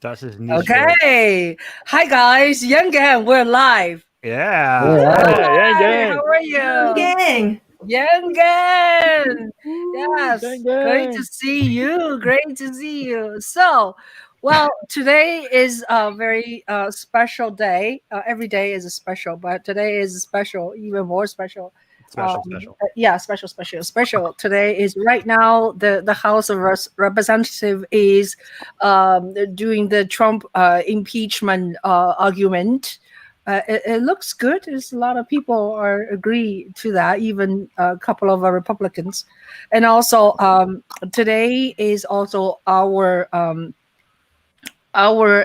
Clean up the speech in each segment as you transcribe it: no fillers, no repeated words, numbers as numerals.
Das ist nicht Okay. Hi guys, Young Gang, we're live. Yeah. Hi, Gang. how are you? Young Gang. Young Gang. Yes, Young great Gang. to see you. Great to see you. So, well, today is a very special day. Every day is a special, but today is special, even more special. Special. Yeah, special. Today is right now. The House of Representative is doing the Trump impeachment argument. It looks good. There's a lot of people are agree to that, even a couple of Republicans, and also today is also our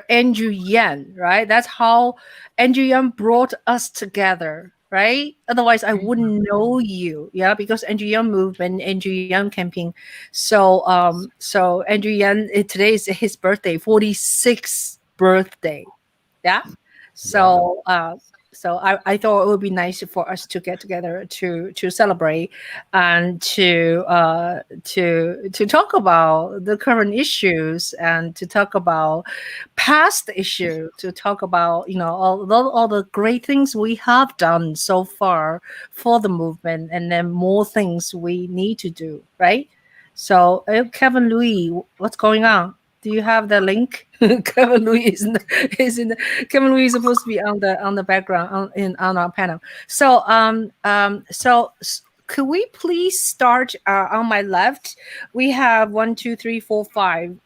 Andrew Yang, right? That's how Andrew Yang brought us together, right? Otherwise, I wouldn't know you, yeah, because Andrew Yang movement, Andrew Yang campaign. So, so Andrew Yang, today is his birthday, 46th birthday, yeah. So, so I thought it would be nice for us to get together to celebrate and to talk about the current issues and to talk about past issue, to talk about all the great things we have done so far for the movement, and then more things we need to do, right? So, Kevin Louis, what's going on? Do you have the link? Kevin Louis Kevin Louis is supposed to be on the background on our panel. So could we please start on my left? We have 1, 2, 3, 4, 5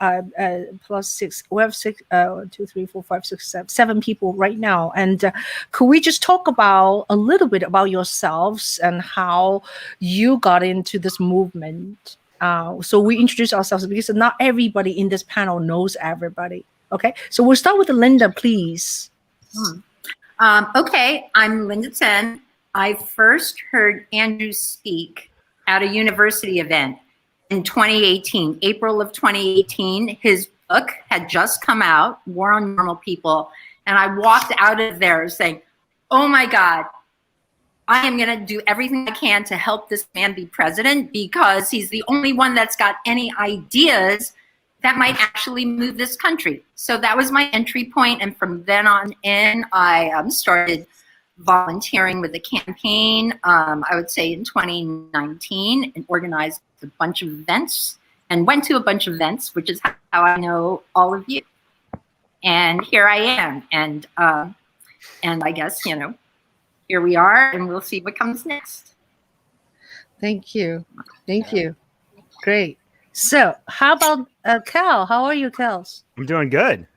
plus 6. We have 6, 1, 2, 3, 4, 5, 6, 7 people right now. And could we just talk about a little bit about yourselves and how you got into this movement? So we introduce ourselves because not everybody in this panel knows everybody. Okay, so we'll start with Linda, please. Okay, I'm Linda Tseng. I first heard Andrew speak at a university event in 2018, April of 2018. His book had just come out, War on Normal People, and I walked out of there saying, oh my God, I am going to do everything I can to help this man be president because he's the only one that's got any ideas that might actually move this country. So that was my entry point. And from then on in, I started volunteering with the campaign, I would say in 2019, and organized a bunch of events and went to a bunch of events, which is how I know all of you. And here I am. And I guess, here we are, and we'll see what comes next. Thank you. Great. So how about Cal? How are you, Kels? I'm doing good.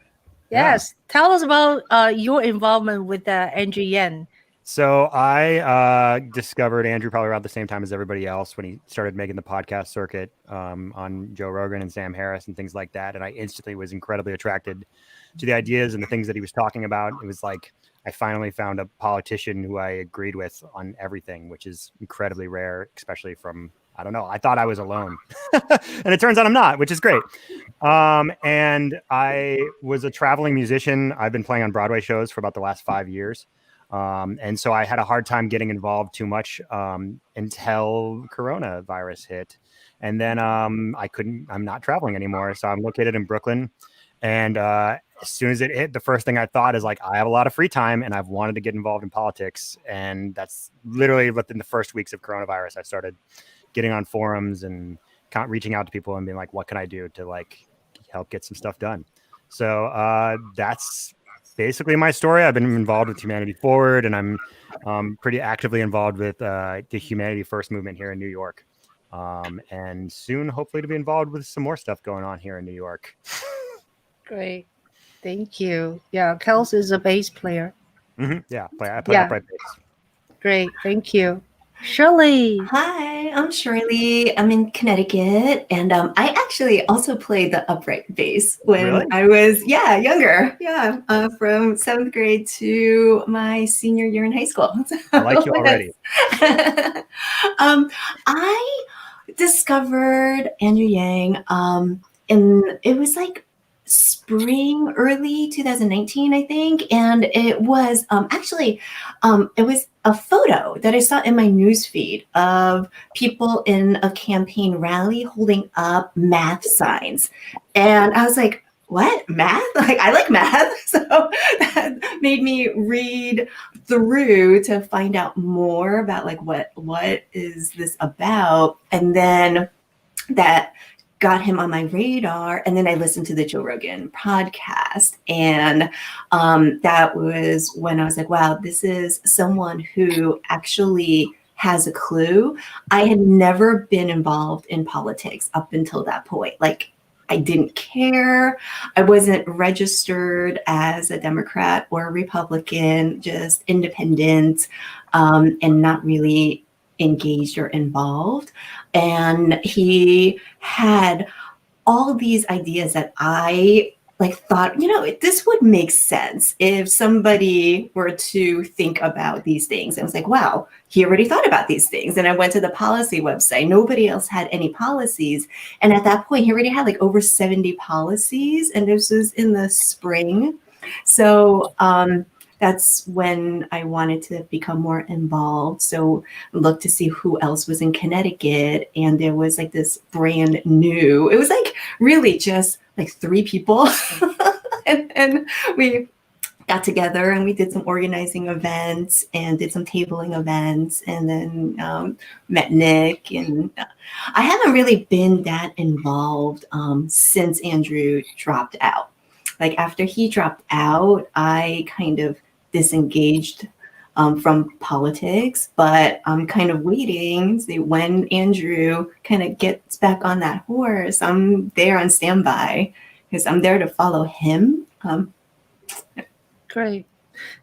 Yes. Yeah. Tell us about your involvement with Andrew Yang. So I discovered Andrew probably around the same time as everybody else when he started making the podcast circuit on Joe Rogan and Sam Harris and things like that. And I instantly was incredibly attracted to the ideas and the things that he was talking about. It was like I finally found a politician who I agreed with on everything, which is incredibly rare, especially from, I don't know, I thought I was alone. And it turns out I'm not, which is great. And I was a traveling musician. I've been playing on Broadway shows for about the last 5 years. And so I had a hard time getting involved too much until coronavirus hit. And then I'm not traveling anymore. So I'm located in Brooklyn. And as soon as it hit, the first thing I thought is like, I have a lot of free time and I've wanted to get involved in politics. And that's literally within the first weeks of coronavirus, I started getting on forums and reaching out to people and being like, what can I do to like help get some stuff done? So that's basically my story. I've been involved with Humanity Forward, and I'm pretty actively involved with the Humanity First movement here in New York. And soon, hopefully, to be involved with some more stuff going on here in New York. Great. Thank you. Yeah, Kels is a bass player. Mm-hmm. Yeah, I play upright bass. Great. Thank you. Shirley. Hi, I'm Shirley. I'm in Connecticut, and I actually also played the upright bass when I was younger. Yeah, from 7th grade to my senior year in high school. So, I like you already. I discovered Andrew Yang, and it was like spring, early 2019, I think. And it was it was a photo that I saw in my newsfeed of people in a campaign rally holding up math signs. And I was like, what, math? Like, I like math. So that made me read through to find out more about like what is this about. And then that got him on my radar. And then I listened to the Joe Rogan podcast. And that was when I was like, wow, this is someone who actually has a clue. I had never been involved in politics up until that point. Like, I didn't care. I wasn't registered as a Democrat or a Republican, just independent, and not really engaged or involved. And he had all these ideas that I like thought, this would make sense if somebody were to think about these things. I was like, wow, he already thought about these things. And I went to the policy website. Nobody else had any policies. And at that point, he already had like over 70 policies. And this was in the spring. So that's when I wanted to become more involved. So looked to see who else was in Connecticut. And there was like this brand new, it was like really just like 3 people. and we got together and we did some organizing events and did some tabling events, and then met Nick. And I haven't really been that involved since Andrew dropped out. Like after he dropped out, I kind of disengaged from politics, but I'm kind of waiting. See, when Andrew kind of gets back on that horse, I'm there on standby because I'm there to follow him. Great.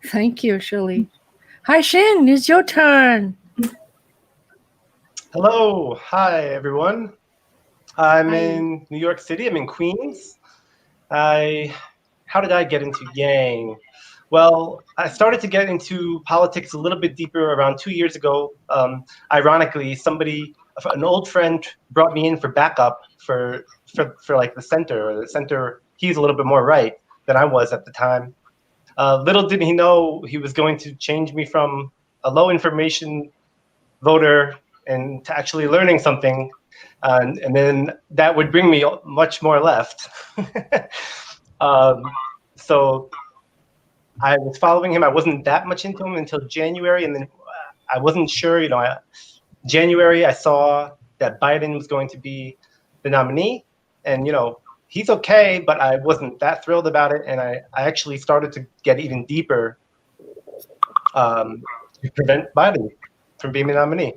Thank you, Shirley. Hi, Shin, it's your turn. Hello. Hi, everyone. I'm Hi. in New York City. I'm in Queens. How did I get into Yang? Well, I started to get into politics a little bit deeper around 2 years ago. Ironically, an old friend brought me in for backup for like the center. He's a little bit more right than I was at the time. Little did he know he was going to change me from a low information voter and to actually learning something. And then that would bring me much more left. So I was following him. I wasn't that much into him until January, and then I wasn't sure. January I saw that Biden was going to be the nominee, and he's okay, but I wasn't that thrilled about it, and I actually started to get even deeper to prevent Biden from being the nominee,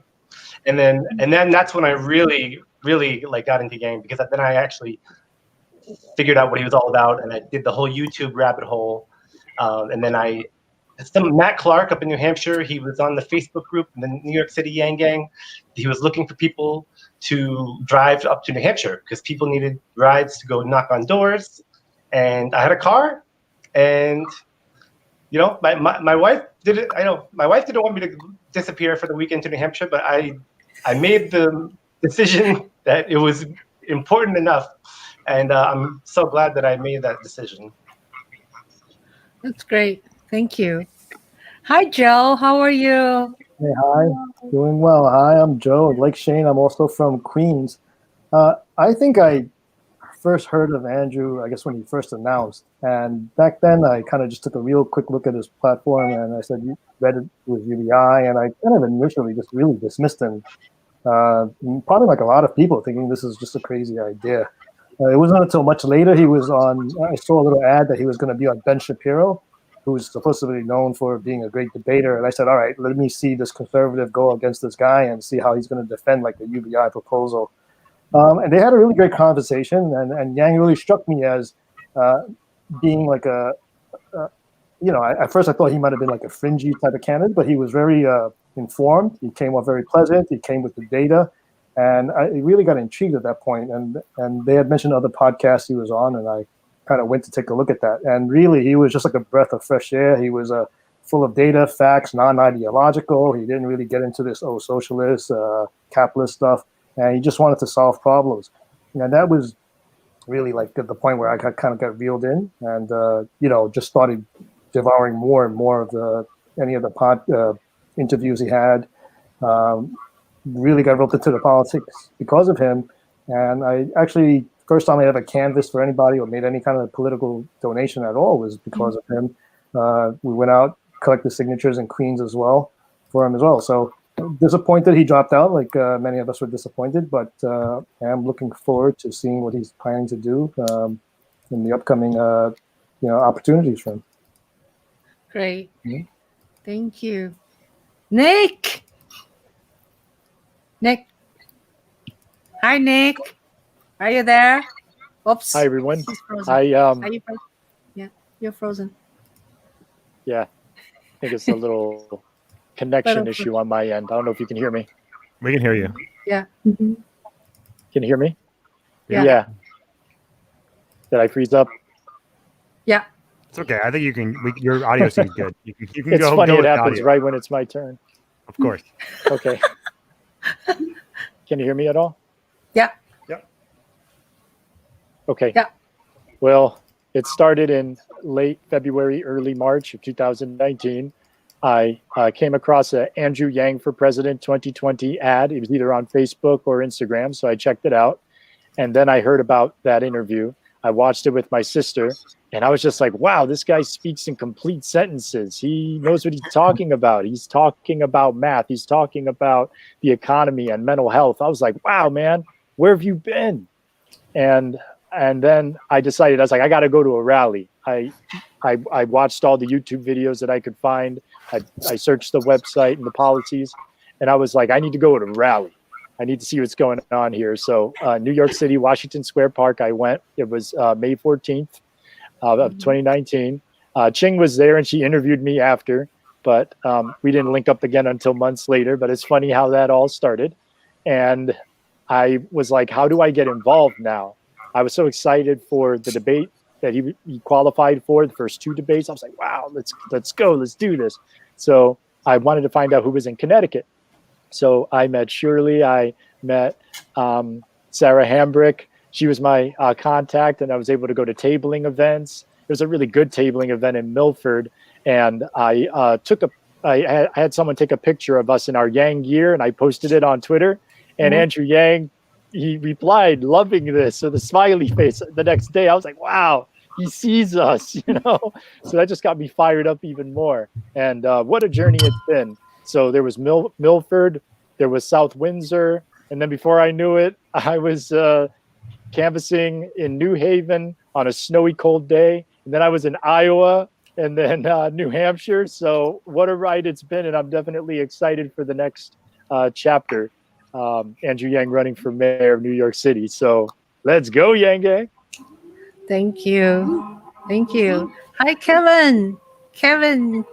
and then that's when I really like got into Yang, because then I actually figured out what he was all about, and I did the whole YouTube rabbit hole. And then Matt Clark up in New Hampshire, he was on the Facebook group in the New York City Yang Gang. He was looking for people to drive up to New Hampshire because people needed rides to go knock on doors. And I had a car, and my wife did it. I know my wife didn't want me to disappear for the weekend to New Hampshire, but I made the decision that it was important enough, and I'm so glad that I made that decision. That's great. Thank you. Hi, Joe. How are you? Hey, hi. Doing well. Hi, I'm Joe, like Shane. I'm also from Queens. I think I first heard of Andrew, I guess, when he first announced. And back then, I kind of just took a real quick look at his platform, and I said, you read it with UBI, and I kind of initially just really dismissed him. Probably like a lot of people, thinking this is just a crazy idea. It wasn't until much later I saw a little ad that he was going to be on Ben Shapiro, who's supposed to be known for being a great debater. And I said, all right, let me see this conservative go against this guy and see how he's going to defend like the UBI proposal. And they had a really great conversation. And Yang really struck me as being like at first I thought he might have been like a fringy type of candidate, but he was very informed. He came off very pleasant. He came with the data. And I really got intrigued at that point. And they had mentioned other podcasts he was on, and I kind of went to take a look at that. And really, he was just like a breath of fresh air. He was full of data, facts, non-ideological. He didn't really get into this, socialist, capitalist stuff. And he just wanted to solve problems. And that was really like the point where I kind of got reeled in and, just started devouring more and more of any of the interviews he had. Really got roped into the politics because of him. And I actually first time I ever canvassed for anybody or made any kind of political donation at all was because of him. We went out, collected signatures in Queens as well for him as well. So disappointed he dropped out, like many of us were disappointed, but I am looking forward to seeing what he's planning to do in the upcoming opportunities for him. Great. Mhm. Thank you. Nick. Hi, Nick. Are you there? Oops. Hi, everyone. He's frozen. I Are you frozen? Yeah, you're frozen. yeah, I think it's a little connection issue on my end. I don't know if you can hear me. We can hear you. Yeah. Can you hear me? Yeah. Did I freeze up? Yeah. It's okay. I think you can. Your audio seems good. You can It's go. funny go it with happens audio. right when it's my turn. Of course. Okay. Can you hear me at all? Yeah. Okay. Yeah. Well, it started in late February, early March of 2019. I came across a Andrew Yang for President 2020 ad. It was either on Facebook or Instagram, so I checked it out. And then I heard about that interview. I watched it with my sister, and I was just like, wow, this guy speaks in complete sentences. He knows what he's talking about. He's talking about math. He's talking about the economy and mental health. I was like, wow, man, where have you been? And then I decided, I was like, I got to go to a rally. I watched all the YouTube videos that I could find. I searched the website and the policies, and I was like, I need to go to a rally. I need to see what's going on here. So New York City, Washington Square Park, I went. It was May 14th of 2019. Tseng was there, and she interviewed me after, but we didn't link up again until months later. But it's funny how that all started. And I was like, how do I get involved now? I was so excited for the debate that he qualified for, the first two debates. I was like, wow, let's go, let's do this. So I wanted to find out who was in Connecticut. So I met Shirley, I met Sarah Hambrick. She was my contact, and I was able to go to tabling events. It was a really good tabling event in Milford, and I had someone take a picture of us in our Yang gear, and I posted it on Twitter. And Andrew Yang, he replied, loving this. So the smiley face the next day, I was like, wow, he sees us, you know? So that just got me fired up even more. And what a journey it's been. So there was Milford, there was South Windsor. And then before I knew it, I was canvassing in New Haven on a snowy, cold day. And then I was in Iowa and then New Hampshire. So what a ride it's been. And I'm definitely excited for the next chapter. Andrew Yang running for mayor of New York City. So let's go, Yang Gang. Thank you. Thank you. Hi, Kevin. Kevin,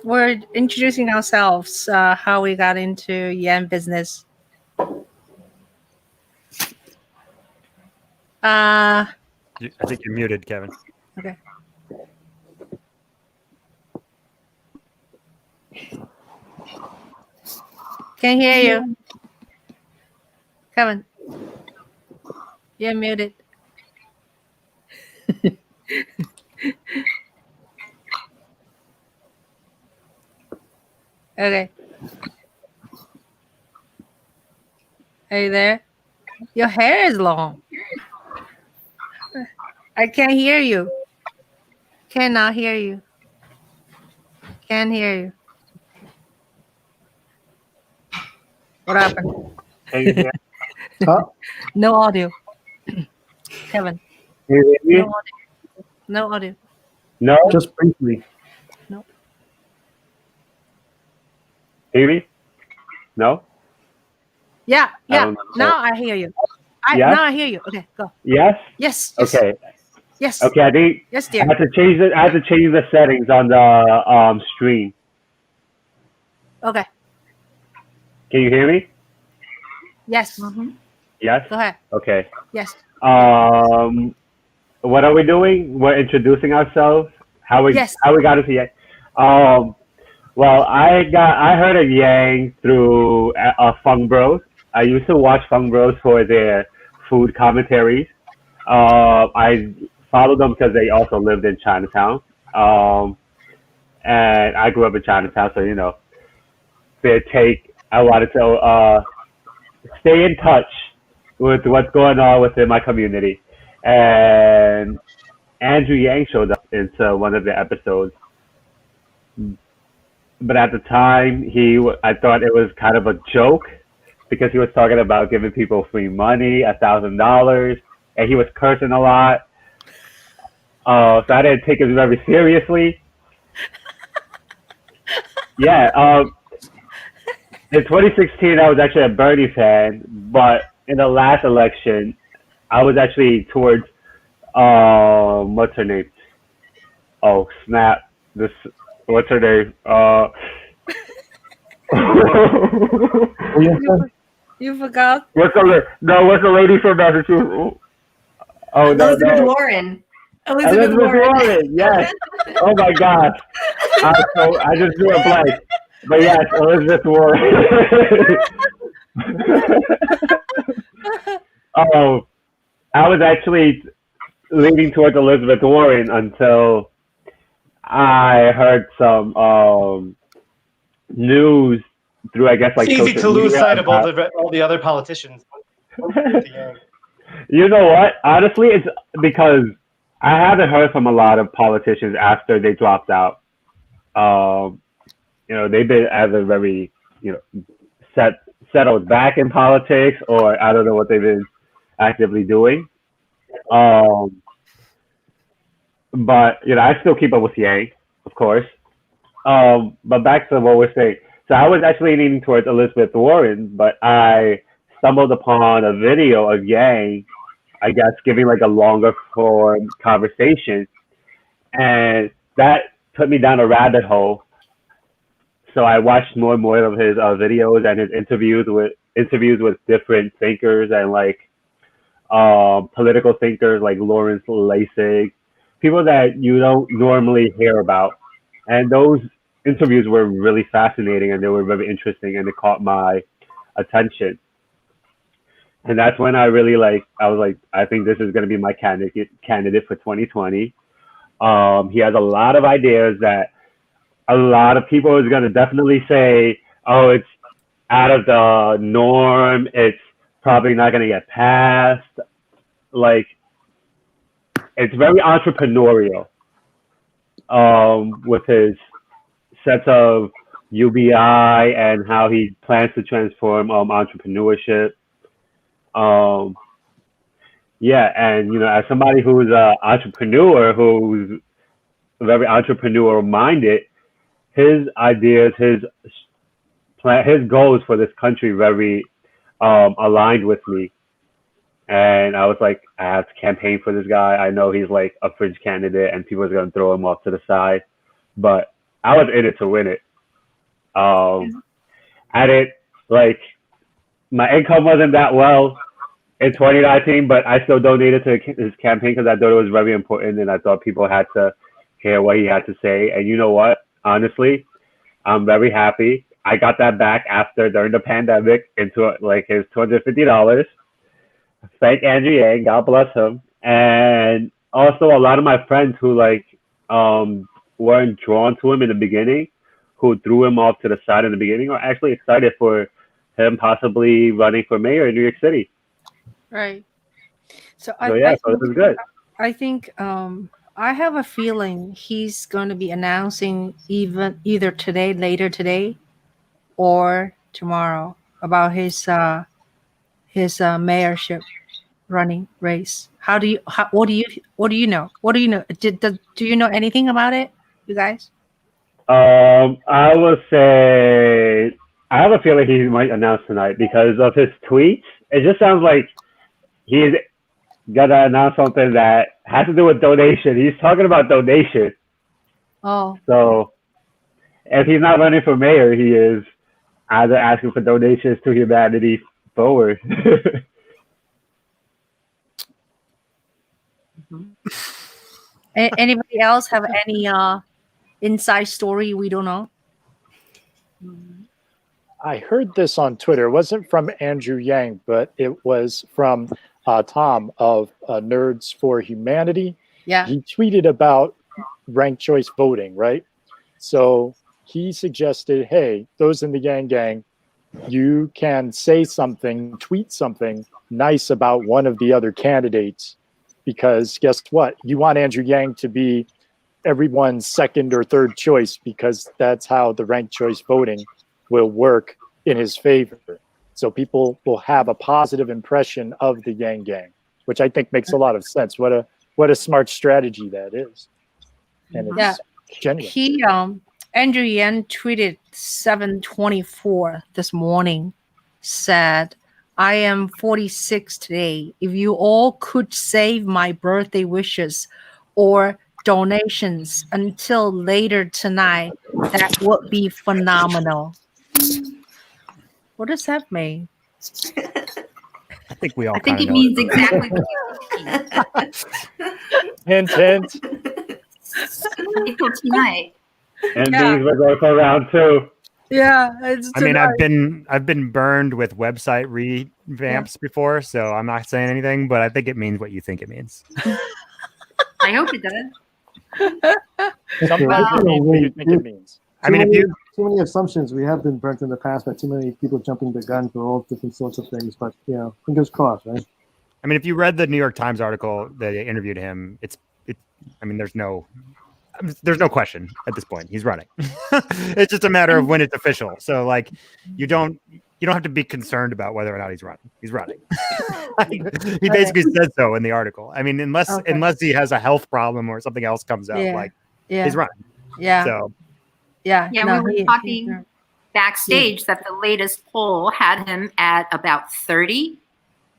we're introducing ourselves, how we got into Yang business. I think you're muted, Kevin. Okay. Can't hear you. Kevin, you're muted. Okay. Are you there? Your hair is long. I can't hear you. Cannot hear you. Can't hear you. What happened? No audio. Kevin. No audio. No audio. No, Just briefly. No. hear me? No? Yeah. don't know. Now I hear you. Yes? Now I hear you. Okay, go. Yes? Yes. Okay. Yes. Okay, I think Yes, I dear. have to change it. I have to change the settings on the stream. Okay. Can you hear me? Yes. Yes? Go ahead. Okay. Yes. What are we doing? We're introducing ourselves. How we got into Yang. Well, I heard of Yang through Fung Bros. I used to watch Fung Bros for their food commentaries. I followed them because they also lived in Chinatown. And I grew up in Chinatown, so you know, their take. I wanted to stay in touch with what's going on within my community. And Andrew Yang showed up into one of the episodes. But at the time, I thought it was kind of a joke because he was talking about giving people free money, $1,000, and he was cursing a lot. So I didn't take it very seriously. Yeah. In 2016, I was actually a Bernie fan, but in the last election, I was actually towards what's her name? Oh snap! What's her name? You forgot? What's the lady from Massachusetts? Oh no, Elizabeth Warren. Elizabeth Warren. Yes. Oh my gosh. I just drew a blank. But yes, Elizabeth Warren. I was actually leaning towards Elizabeth Warren until I heard some news through, I guess, like it's easy to lose sight of about, all the other politicians. You know what? Honestly, it's because I haven't heard from a lot of politicians after they dropped out. They've been either very, settled back in politics, or I don't know what they've been actively doing. But I still keep up with Yang, of course. But back to what we're saying. So I was actually leaning towards Elizabeth Warren, but I stumbled upon a video of Yang, I guess, giving like a longer form conversation, and that put me down a rabbit hole. So I watched more and more of his videos and his interviews with different thinkers and like political thinkers like Lawrence Lasig, people that you don't normally hear about. And those interviews were really fascinating and they were very interesting and it caught my attention. And that's when I really I was like, I think this is going to be my candidate for 2020. He has a lot of ideas that a lot of people is going to definitely say, oh, it's out of the norm. It's probably not going to get passed. Like, it's very entrepreneurial with his sense of UBI and how he plans to transform entrepreneurship. Yeah, and as somebody who's an entrepreneur, who's very entrepreneurial minded, his ideas, his goals for this country very aligned with me. And I was like, I have to campaign for this guy. I know he's like a fringe candidate and people are going to throw him off to the side, but I was in it to win it. My income wasn't that well in 2019, but I still donated to his campaign because I thought it was very important and I thought people had to hear what he had to say. And you know what? Honestly, I'm very happy. I got that back during the pandemic into like his $250. Thank Andrew Yang, God bless him. And also a lot of my friends who weren't drawn to him in the beginning, who threw him off to the side in the beginning, are actually excited for him possibly running for mayor in New York City. Right. So this is good. I think I have a feeling he's going to be announcing either later today, or tomorrow about his mayorship running race. What do you know? Do you know anything about it, you guys? I will say I have a feeling he might announce tonight because of his tweets. It just sounds like he's gonna announce something that has to do with donation. He's talking about donation. Oh. So if he's not running for mayor, he is either asking for donations to humanity forward. Anybody else have any inside story we don't know? I heard this on Twitter. It wasn't from Andrew Yang, but it was from Tom of Nerds for Humanity. Yeah. He tweeted about ranked choice voting, right? So he suggested, hey, those in the Yang Gang, you can say something, tweet something nice about one of the other candidates, because guess what? You want Andrew Yang to be everyone's second or third choice, because that's how the ranked choice voting will work in his favor. So people will have a positive impression of the Yang gang, which I think makes a lot of sense. What a smart strategy that is. And it's genuine. Andrew Yang tweeted 7:24 this morning, said, I am 46 today. If you all could save my birthday wishes or donations until later tonight, that would be phenomenal. What does that mean? I think we all. I think it means exactly what you mean. Hint, hint. Until tonight. And these were going for round 2. Yeah, I mean, I've been burned with website revamps before, so I'm not saying anything, but I think it means what you think it means. I hope it does. Sometimes it means what you think it means. I mean, too many assumptions. We have been burnt in the past by too many people jumping the gun for all different sorts of things. But fingers crossed, right? I mean, if you read the New York Times article that they interviewed him, I mean, there's no question at this point. He's running. It's just a matter of when it's official. So, like, you don't have to be concerned about whether or not he's running. He's running. He basically said so in the article. I mean, unless he has a health problem or something else comes up, he's running. Yeah. So. Yeah. We were talking backstage that the latest poll had him at about 30,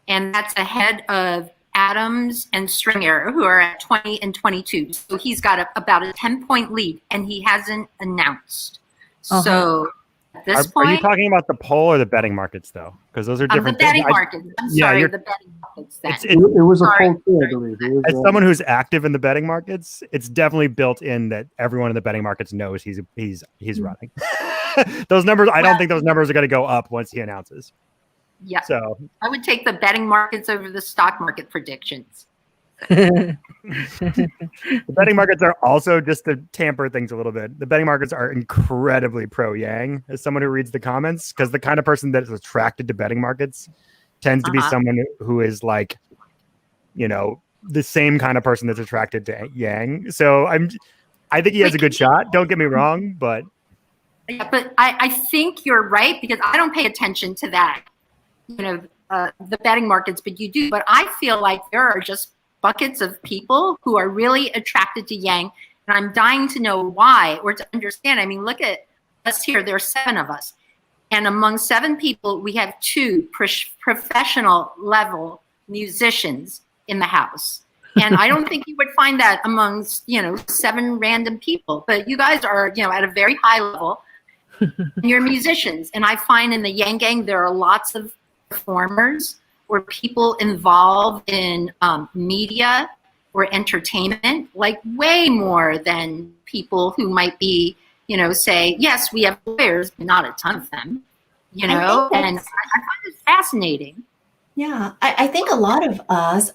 and that's ahead of Adams and Stringer, who are at 20 and 22. So he's got about a 10-point lead, and he hasn't announced. So at this point, are you talking about the poll or the betting markets, though? Because those are different. The betting markets. I'm sorry, the betting markets. It was a poll too, I believe. As someone who's active in the betting markets, it's definitely built in that everyone in the betting markets knows he's running. Those numbers, I don't think those numbers are going to go up once he announces. Yeah. So I would take the betting markets over the stock market predictions. The betting markets are also, just to tamper things a little bit, the betting markets are incredibly pro Yang, as someone who reads the comments, because the kind of person that is attracted to betting markets tends to be someone who is like, the same kind of person that's attracted to Yang. So I think he has a good shot. Don't get me wrong, but I think you're right, because I don't pay attention to that. The betting markets, but you do. But I feel like there are just buckets of people who are really attracted to Yang, and I'm dying to know why, or to understand. I mean, look at us here. There are 7 of us, and among 7 people, we have 2 professional level musicians in the house. And I don't think you would find that amongst 7 random people. But you guys are at a very high level. You're musicians, and I find in the Yang gang there are lots of performers or people involved in media or entertainment, like way more than people who might be, say, yes, we have lawyers, but not a ton of them, and I find it fascinating. Yeah, I think a lot of us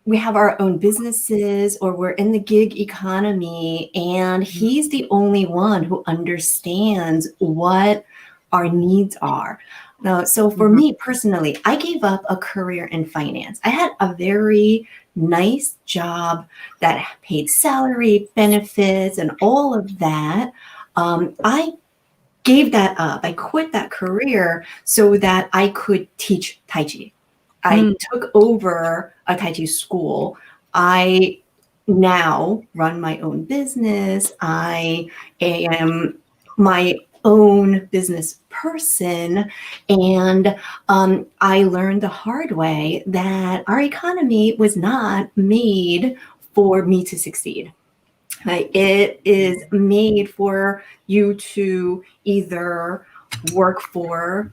we have our own businesses, or we're in the gig economy, and he's the only one who understands what our needs are. Now, so for me personally, I gave up a career in finance. I had a very nice job that paid salary, benefits, and all of that. I gave that up. I quit that career so that I could teach Tai Chi. I took over a Tai Chi school. I now run my own business. I am my own business person. And I learned the hard way that our economy was not made for me to succeed. It is made for you to either work for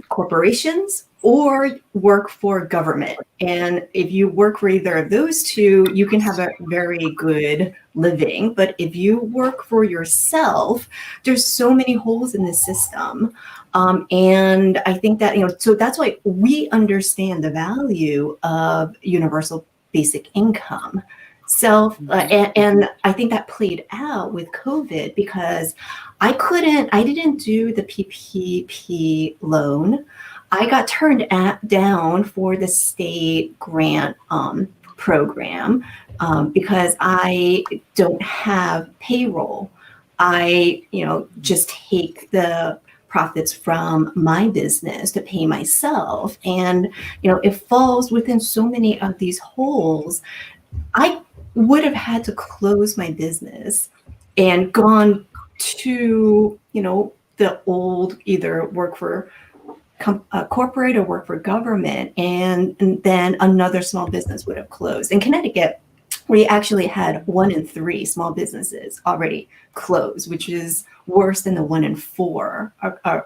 corporations or work for government. And if you work for either of those two, you can have a very good living. But if you work for yourself, there's so many holes in the system. And I think that, so that's why we understand the value of universal basic income. and I think that played out with COVID because I didn't do the PPP loan. I got turned down for the state grant program because I don't have payroll. I, just take the profits from my business to pay myself. And, it falls within so many of these holes. I would have had to close my business and gone to, the old either work for corporate or work for government, and then another small business would have closed. In Connecticut, we actually had 1 in 3 small businesses already closed, which is worse than the 1 in 4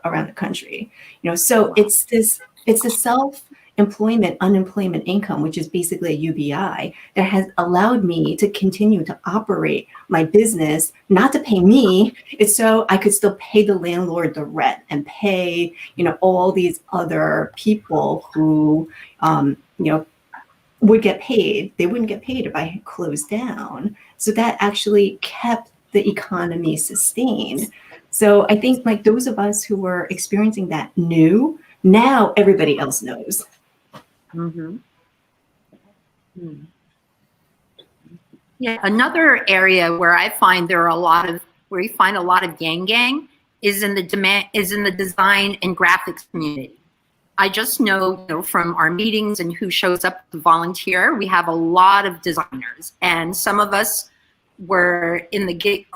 around the country. So it's a self-employment, unemployment income, which is basically a UBI, that has allowed me to continue to operate my business, not to pay me. It's so I could still pay the landlord the rent and pay, all these other people who, would get paid. They wouldn't get paid if I had closed down. So that actually kept the economy sustained. So I think like those of us who were experiencing that knew, now everybody else knows. Mm-hmm. Yeah, another area where I find where you find a lot of gang is in the design and graphics community. I just know, from our meetings and who shows up to volunteer, we have a lot of designers, and some of us are in the gig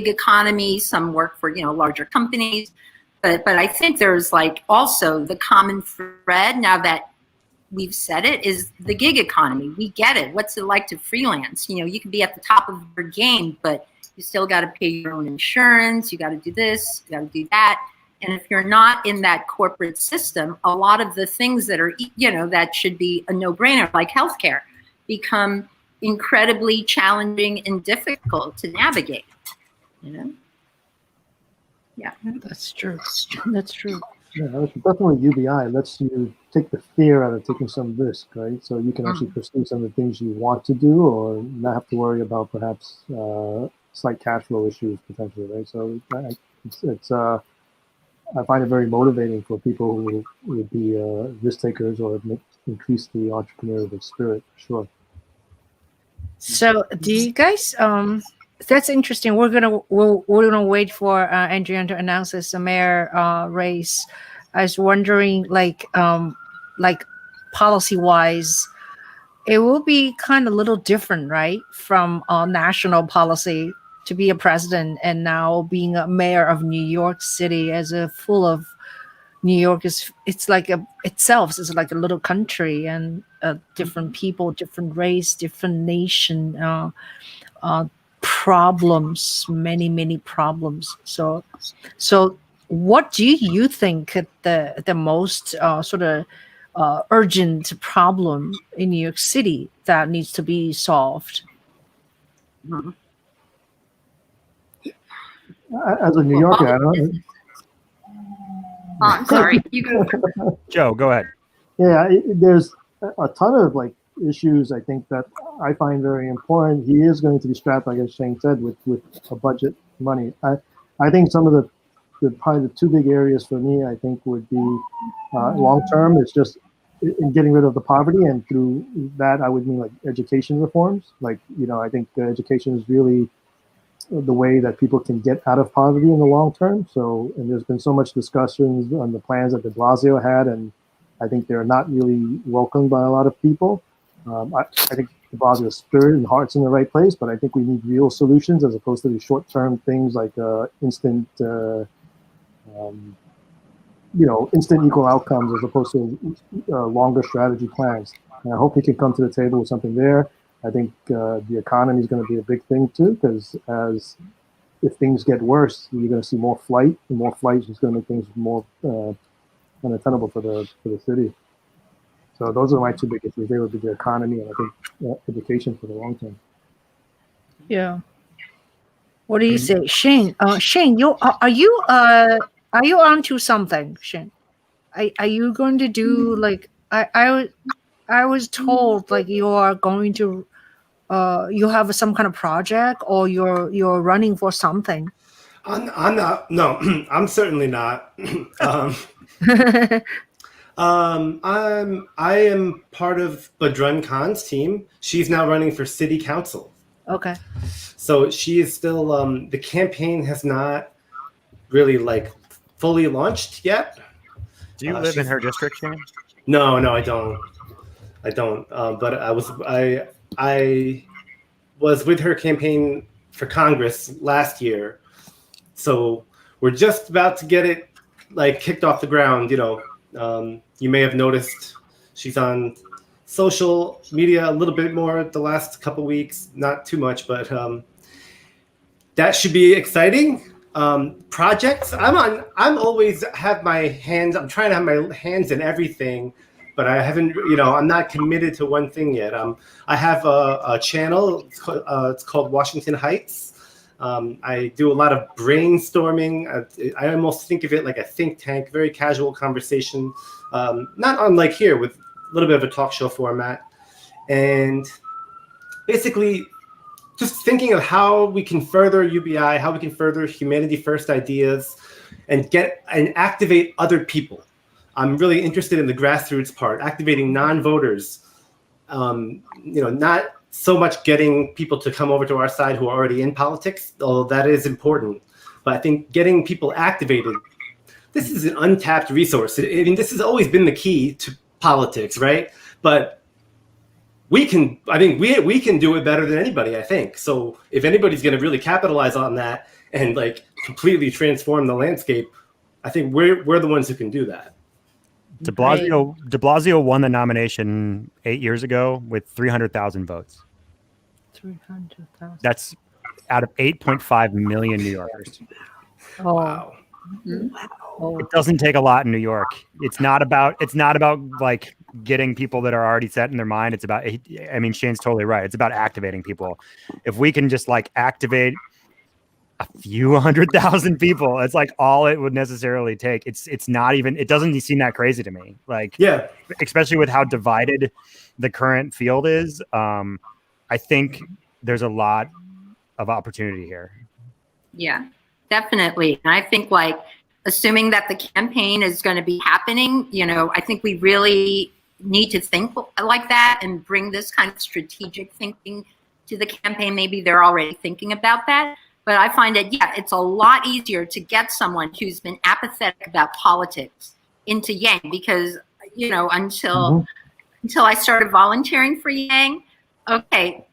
economy. Some work for larger companies, but I think there's like also the common thread now that we've said it is the gig economy. We get it. What's it like to freelance? You can be at the top of your game, but you still got to pay your own insurance. You got to do this. You got to do that. And if you're not in that corporate system, a lot of the things that are, that should be a no-brainer, like healthcare, become incredibly challenging and difficult to navigate. Yeah. That's true. That's true. Yeah, definitely UBI lets you take the fear out of taking some risk, right? So you can actually pursue some of the things you want to do, or not have to worry about perhaps slight cash flow issues potentially, right? So it's I find it very motivating for people who would be risk takers or increase the entrepreneurial spirit, sure. So do you guys that's interesting. We're gonna wait for Andrea to announce this mayor race. I was wondering, like policy wise, it will be kind of a little different, right, from national policy to be a president, and now being a mayor of New York City as a full of New York it's like itself is like a little country, and different people, different race, different nation, problems, many problems. So what do you think the most sort of urgent problem in New York City that needs to be solved? As a New Yorker, I don't. I'm sorry. You go. Joe, go ahead. Yeah, there's a ton of issues I think that I find very important. He is going to be strapped, like as Shane said, with a budget money. I think some of the probably the 2 big areas for me, I think, would be long term. It's just in getting rid of the poverty, and through that I would mean like education reforms. I think education is really the way that people can get out of poverty in the long term. So, and there's been so much discussions on the plans that de Blasio had, and I think they're not really welcomed by a lot of people. I think de Blasio's spirit and heart's in the right place, but I think we need real solutions as opposed to these short-term things like instant equal outcomes, as opposed to longer strategy plans. And I hope we can come to the table with something there. I think the economy is going to be a big thing too, because if things get worse, you're going to see more flight, and more flight is going to make things more unattainable for the city. So those are my 2 big issues. They would be the economy, and I think education for the long term. Yeah. What do you say, Shane? Shane, are you onto something, Shane? Are you going to do I was told you are going to you have some kind of project, or you're running for something? I'm not. No, I'm certainly not. I am part of Badrun Khan's team. She's now running for city council. Okay. So she is still. The campaign has not really like fully launched yet. Do you live in her district, Shane? No, I don't. But I was with her campaign for Congress last year. So we're just about to get it like kicked off the ground. You may have noticed she's on social media a little bit more the last couple weeks, not too much, but that should be exciting. Projects. I'm always have my hands. I'm trying to have my hands in everything, but I haven't. I'm not committed to one thing yet. I have a channel. It's called Washington Heights. I do a lot of brainstorming. I almost think of it like a think tank, very casual conversation, not unlike here with a little bit of a talk show format, and basically just thinking of how we can further UBI, how we can further humanity first ideas, and activate other people. I'm really interested in the grassroots part, activating non-voters. Not so much getting people to come over to our side who are already in politics, although that is important. But I think getting people activated, this is an untapped resource. I mean, this has always been the key to politics, right? But we can do it better than anybody, I think. So if anybody's going to really capitalize on that and like completely transform the landscape, I think we're the ones who can do that. De Blasio won the nomination 8 years ago with 300,000 votes. 300,000. That's out of 8.5 million New Yorkers. Oh. Wow. Oh. It doesn't take a lot in New York. It's not about like getting people that are already set in their mind. It's about, I mean, Shane's totally right. It's about activating people. If we can just like activate a few 100,000 people, it's like all it would necessarily take. It's not even, it doesn't seem that crazy to me. Like, yeah, especially with how divided the current field is. I think there's a lot of opportunity here. Yeah, definitely. And I think like assuming that the campaign is going to be happening, I think we really need to think like that and bring this kind of strategic thinking to the campaign. Maybe they're already thinking about that. But I find that, it's a lot easier to get someone who's been apathetic about politics into Yang because, until I started volunteering for Yang, okay,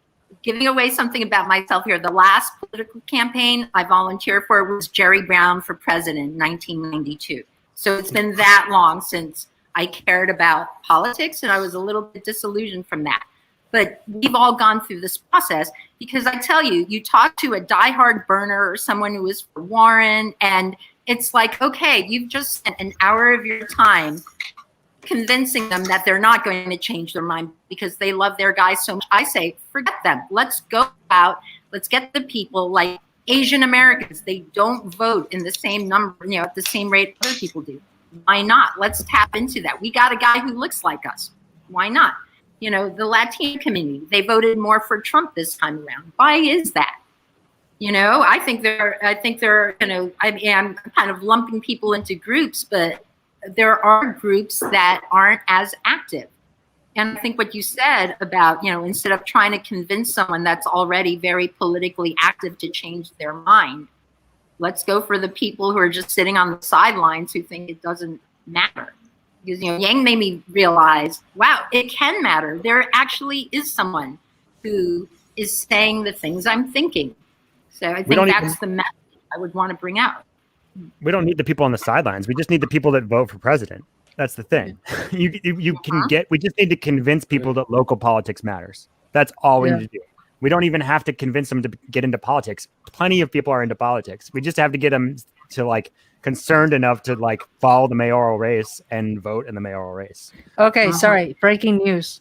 giving away something about myself here. The last political campaign I volunteered for was Jerry Brown for president in 1992. So it's been that long since I cared about politics, and I was a little bit disillusioned from that. But we've all gone through this process because I tell you, you talk to a diehard burner or someone who is for Warren, and it's like, okay, you've just spent an hour of your time convincing them that they're not going to change their mind because they love their guy so much. I say, forget them. Let's go out. Let's get the people like Asian Americans. They don't vote in the same number, at the same rate other people do. Why not? Let's tap into that. We got a guy who looks like us. Why not? The Latino community, they voted more for Trump this time around. Why is that? I think they're, I'm kind of lumping people into groups, but there are groups that aren't as active. And I think what you said about, instead of trying to convince someone that's already very politically active to change their mind, let's go for the people who are just sitting on the sidelines who think it doesn't matter. Because, Yang made me realize, wow, it can matter. There actually is someone who is saying the things I'm thinking. So I think that's the message I would want to bring out. We don't need the people on the sidelines. We just need the people that vote for president. That's the thing. We just need to convince people that local politics matters. That's all we need to do. We don't even have to convince them to get into politics. Plenty of people are into politics. We just have to get them to like concerned enough to like follow the mayoral race and vote in the mayoral race. Okay, sorry. Breaking news.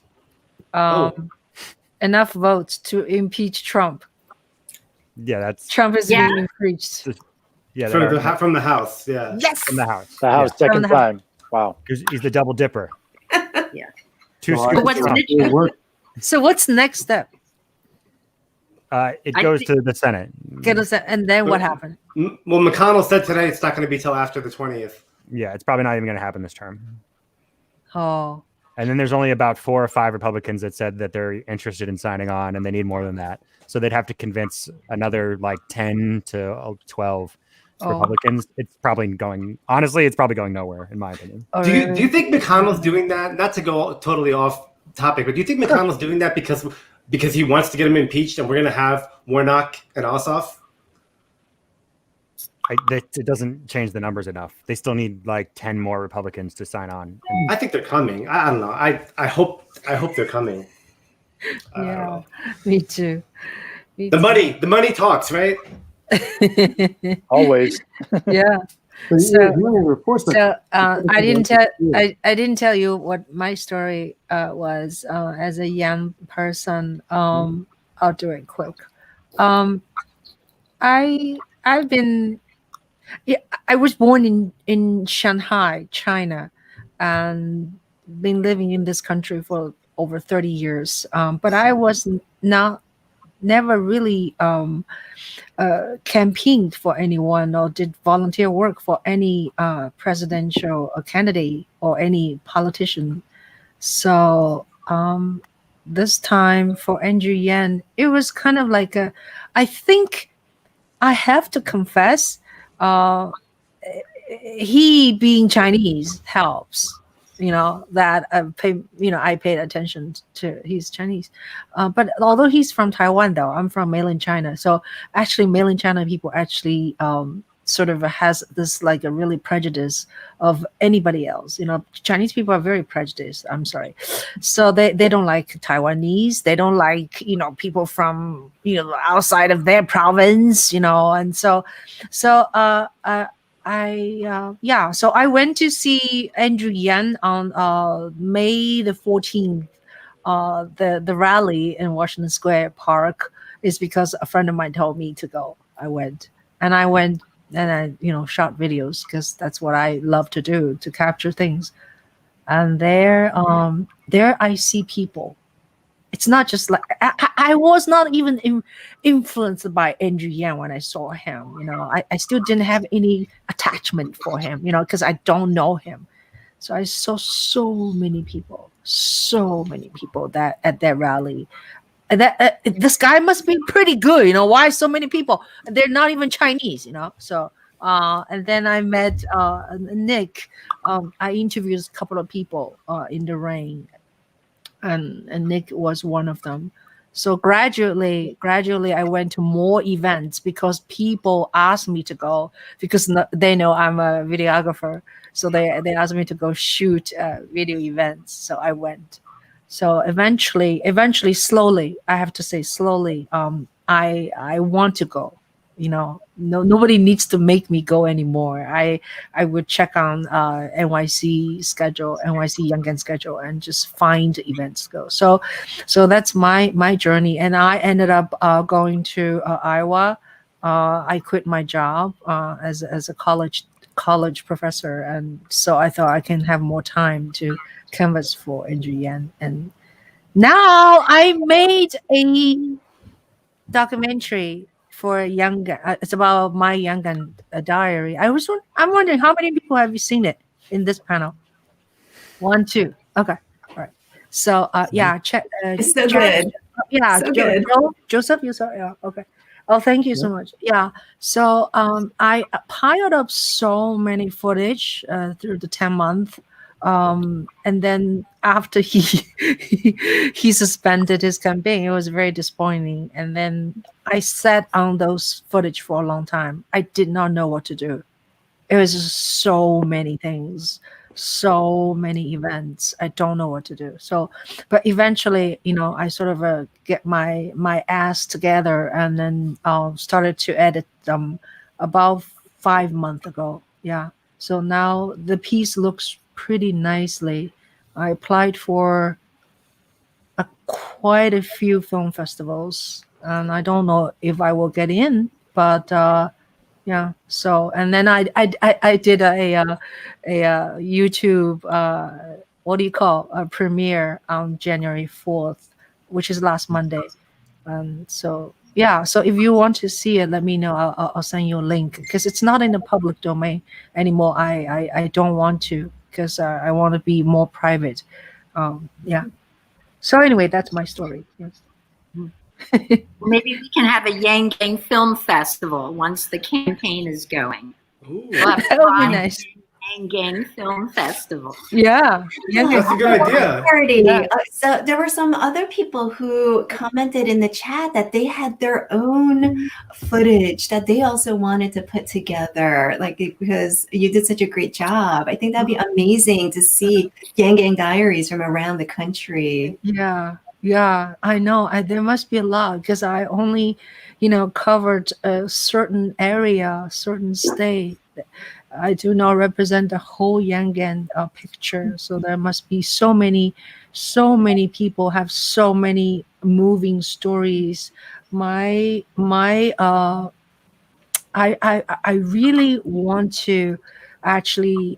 Enough votes to impeach Trump. Yeah, that's Trump is being impeached. Yeah, from the House. Yeah. Yes. From the House. The House, second time. Wow. He's the double dipper. Yeah. So what's next step? It goes to the Senate. And then what happened? Well, McConnell said today it's not going to be till after the 20th. Yeah, it's probably not even going to happen this term. Oh. And then there's only about 4 or 5 Republicans that said that they're interested in signing on, and they need more than that. So they'd have to convince another like 10 to 12 Republicans. It's probably going nowhere, in my opinion. Do you think McConnell's doing that? Not to go totally off topic, but do you think McConnell's doing that because he wants to get him impeached, and we're going to have Warnock and Ossoff? It doesn't change the numbers enough. They still need like 10 more Republicans to sign on. I think they're coming. I don't know. I hope they're coming. Yeah, me too. The money talks, right? Always. Yeah. So I didn't tell you what my story was as a young person. I'll do it quick. I was born in Shanghai, China, and been living in this country for over 30 years. But I was never really campaigned for anyone or did volunteer work for any presidential candidate or any politician. So this time for Andrew Yang, it was kind of like I think I have to confess, he being Chinese helps, that I paid attention to. He's Chinese, but although he's from Taiwan, though I'm from mainland China, so actually mainland China people actually sort of has this like a really prejudice of anybody else. Chinese people are very prejudiced. I'm sorry, so they don't like Taiwanese. They don't like people from outside of their province. And so I went to see Andrew Yang on May the 14th. The rally in Washington Square Park is because a friend of mine told me to go. I went and I shot videos because that's what I love to do, to capture things. And there I see people. It's not just like I was not even influenced by Andrew Yang when I saw him. I still didn't have any attachment for him, because I don't know him. So I saw so many people that at that rally. That this guy must be pretty good. Why so many people? They're not even Chinese. So and then I met Nick. I interviewed a couple of people in the rain. And Nick was one of them. So gradually I went to more events because people asked me to go because they know I'm a videographer. So they asked me to go shoot video events. So I went. So eventually, slowly, I have to say slowly, I want to go. Nobody needs to make me go anymore. I would check on NYC schedule, NYC Young schedule, and just find events to go. So that's my journey, and I ended up going to Iowa. I quit my job as a college professor, and so I thought I can have more time to canvas for Andrew Yang. And now I made a documentary for it's about my young diary. I'm wondering how many people have you seen it in this panel? 1, 2. Okay, all right. So check. It's so good. Yeah, so good. Joseph, you saw. Yeah, okay. Oh, thank you so much. Yeah. So I piled up so many footage through the 10 month. And then after he suspended his campaign, it was very disappointing. And then I sat on those footage for a long time. I did not know what to do. It was just so many things, so many events. I don't know what to do. So, but eventually, I sort of get my ass together and then started to edit them about 5 months ago. Yeah. So now the piece looks pretty nicely. I applied for quite a few film festivals, and I don't know if I will get in, but yeah. So and then I did a YouTube what do you call a premiere on January 4th, which is last Monday, and so yeah, so if you want to see it, let me know. I'll send you a link because it's not in the public domain anymore. I don't want to because I want to be more private. Yeah. So anyway, that's my story. Yeah. Maybe we can have a Yang Gang Film Festival once the campaign is going. Ooh. We'll have That would be nice. Yang Gang Film Festival. Yeah. That's a good idea. Party. Yeah. So there were some other people who commented in the chat that they had their own footage that they also wanted to put together, like because you did such a great job. I think that'd be amazing to see Yang Gang Diaries from around the country. Yeah. Yeah, I know. There must be a lot because I only, covered a certain area, certain state. I do not represent the whole Yangon picture. So there must be so many people have so many moving stories. I really want to actually.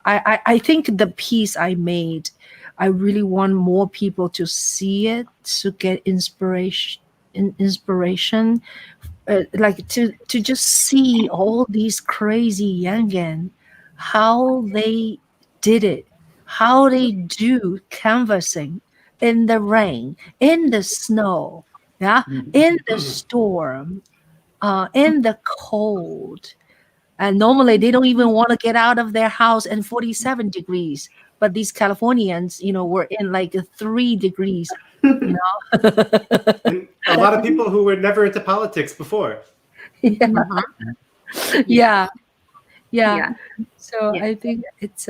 I think the piece I made, I really want more people to see it to get inspiration. Like to just see all these crazy Yangan, how they did it, how they do canvassing in the rain, in the snow, yeah, in the storm, in the cold. And normally they don't even want to get out of their house in 47 degrees. But these Californians, were in like 3 degrees. And a lot of people who were never into politics before. Yeah. So I think it's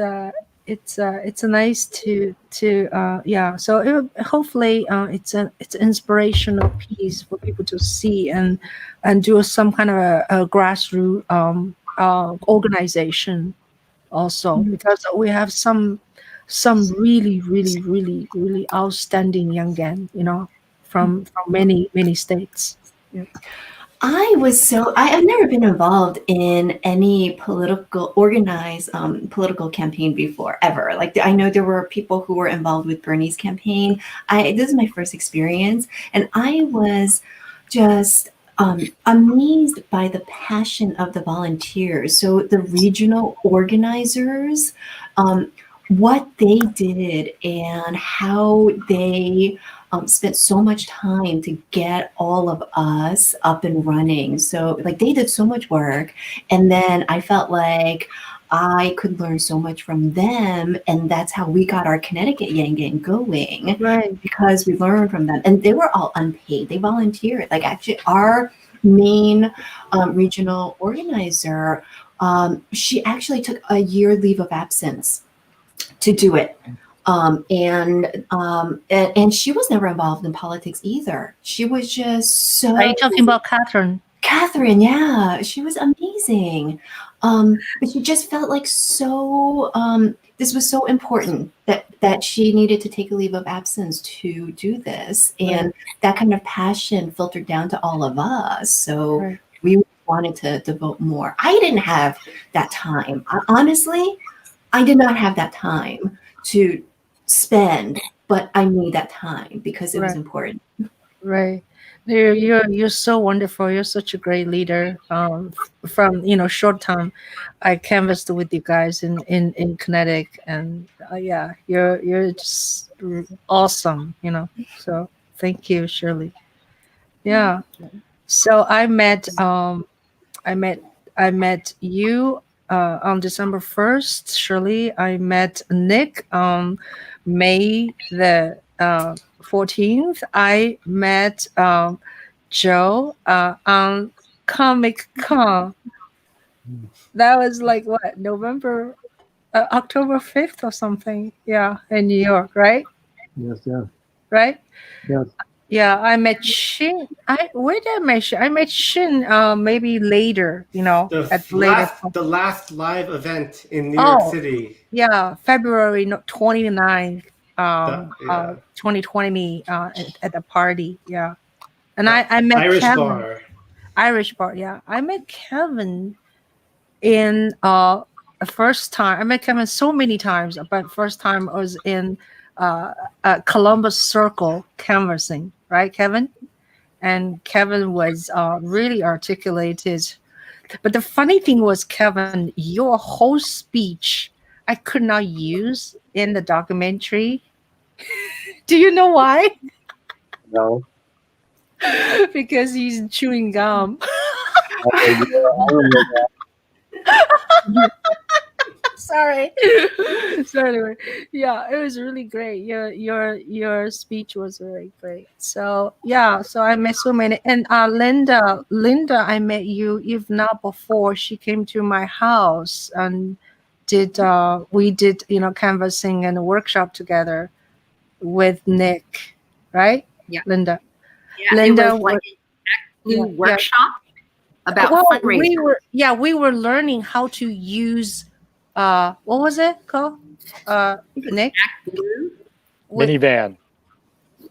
nice to So hopefully it's an inspirational piece for people to see and do some kind of a grassroots organization also, because we have some really, really, really, really outstanding young men, from many states. Yeah. I've never been involved in any organized political campaign before, ever. Like, I know there were people who were involved with Bernie's campaign. This is my first experience, and I was just amazed by the passion of the volunteers. So the regional organizers, what they did and how they spent so much time to get all of us up and running. So like they did so much work, and then I felt like I could learn so much from them, and that's how we got our Connecticut Yang Gang going. Right. Because we learned from them, and they were all unpaid. They volunteered. Like actually, our main regional organizer, she actually took a year leave of absence to do it. And she was never involved in politics either. She was just so. Are you talking about Catherine? Catherine, yeah, she was amazing. But she just felt like so. This was so important that she needed to take a leave of absence to do this, and that kind of passion filtered down to all of us. So we wanted to devote more. I didn't have that time. Honestly, I did not have that time to spend, but I need that time because it was important. Right. You're so wonderful. You're such a great leader. From short time, I canvassed with you guys in Connecticut, and you're just awesome. So thank you, Shirley. Yeah. So I met you on December 1st, Shirley. I met Nick May the 14th. I met Joe on Comic Con. That was like what, October 5th or something. Yeah, in New York, right? Yes, yeah. Right? Yes. Yeah, I met Shin. Where did I meet Shin? I met Shin maybe later, The last live event in New York City. Yeah, February 29th, 2020 at the party. Yeah. And I met Irish Kevin. bar. Irish bar, yeah. I met Kevin in the first time. I met Kevin so many times, but first time I was in Columbus Circle canvassing, right, Kevin? and Kevin was really articulated. But the funny thing was, Kevin, your whole speech I could not use in the documentary. Do you know why? No. Because he's chewing gum. Sorry. So anyway, yeah, it was really great. Your speech was really great. So yeah, so I met so many, and Linda, I met you if not before. She came to my house and we did canvassing and a workshop together with Nick, right? Yeah, Linda. Yeah, Linda it was like yeah, an workshop about well, fundraising. we were learning how to use what was it called? Nick? Act Blue. Minivan.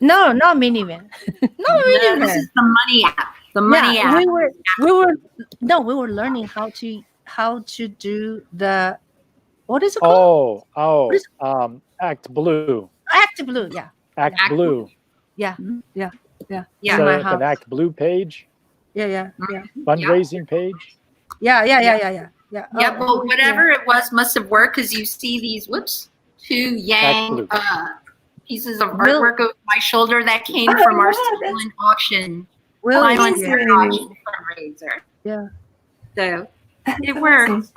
No, not minivan. Not No, minivan. this is the money app. The money app. We were learning how to do the what is it called? Act Blue. Act Blue, yeah. Act Blue. Yeah. Yeah. So like an Act Blue page. Yeah. Fundraising page. Yeah. Yeah, but whatever it was must have worked because you see these two Yang pieces of artwork over my shoulder that came from our silent auction. Silent auction fundraiser. Yeah. So it worked.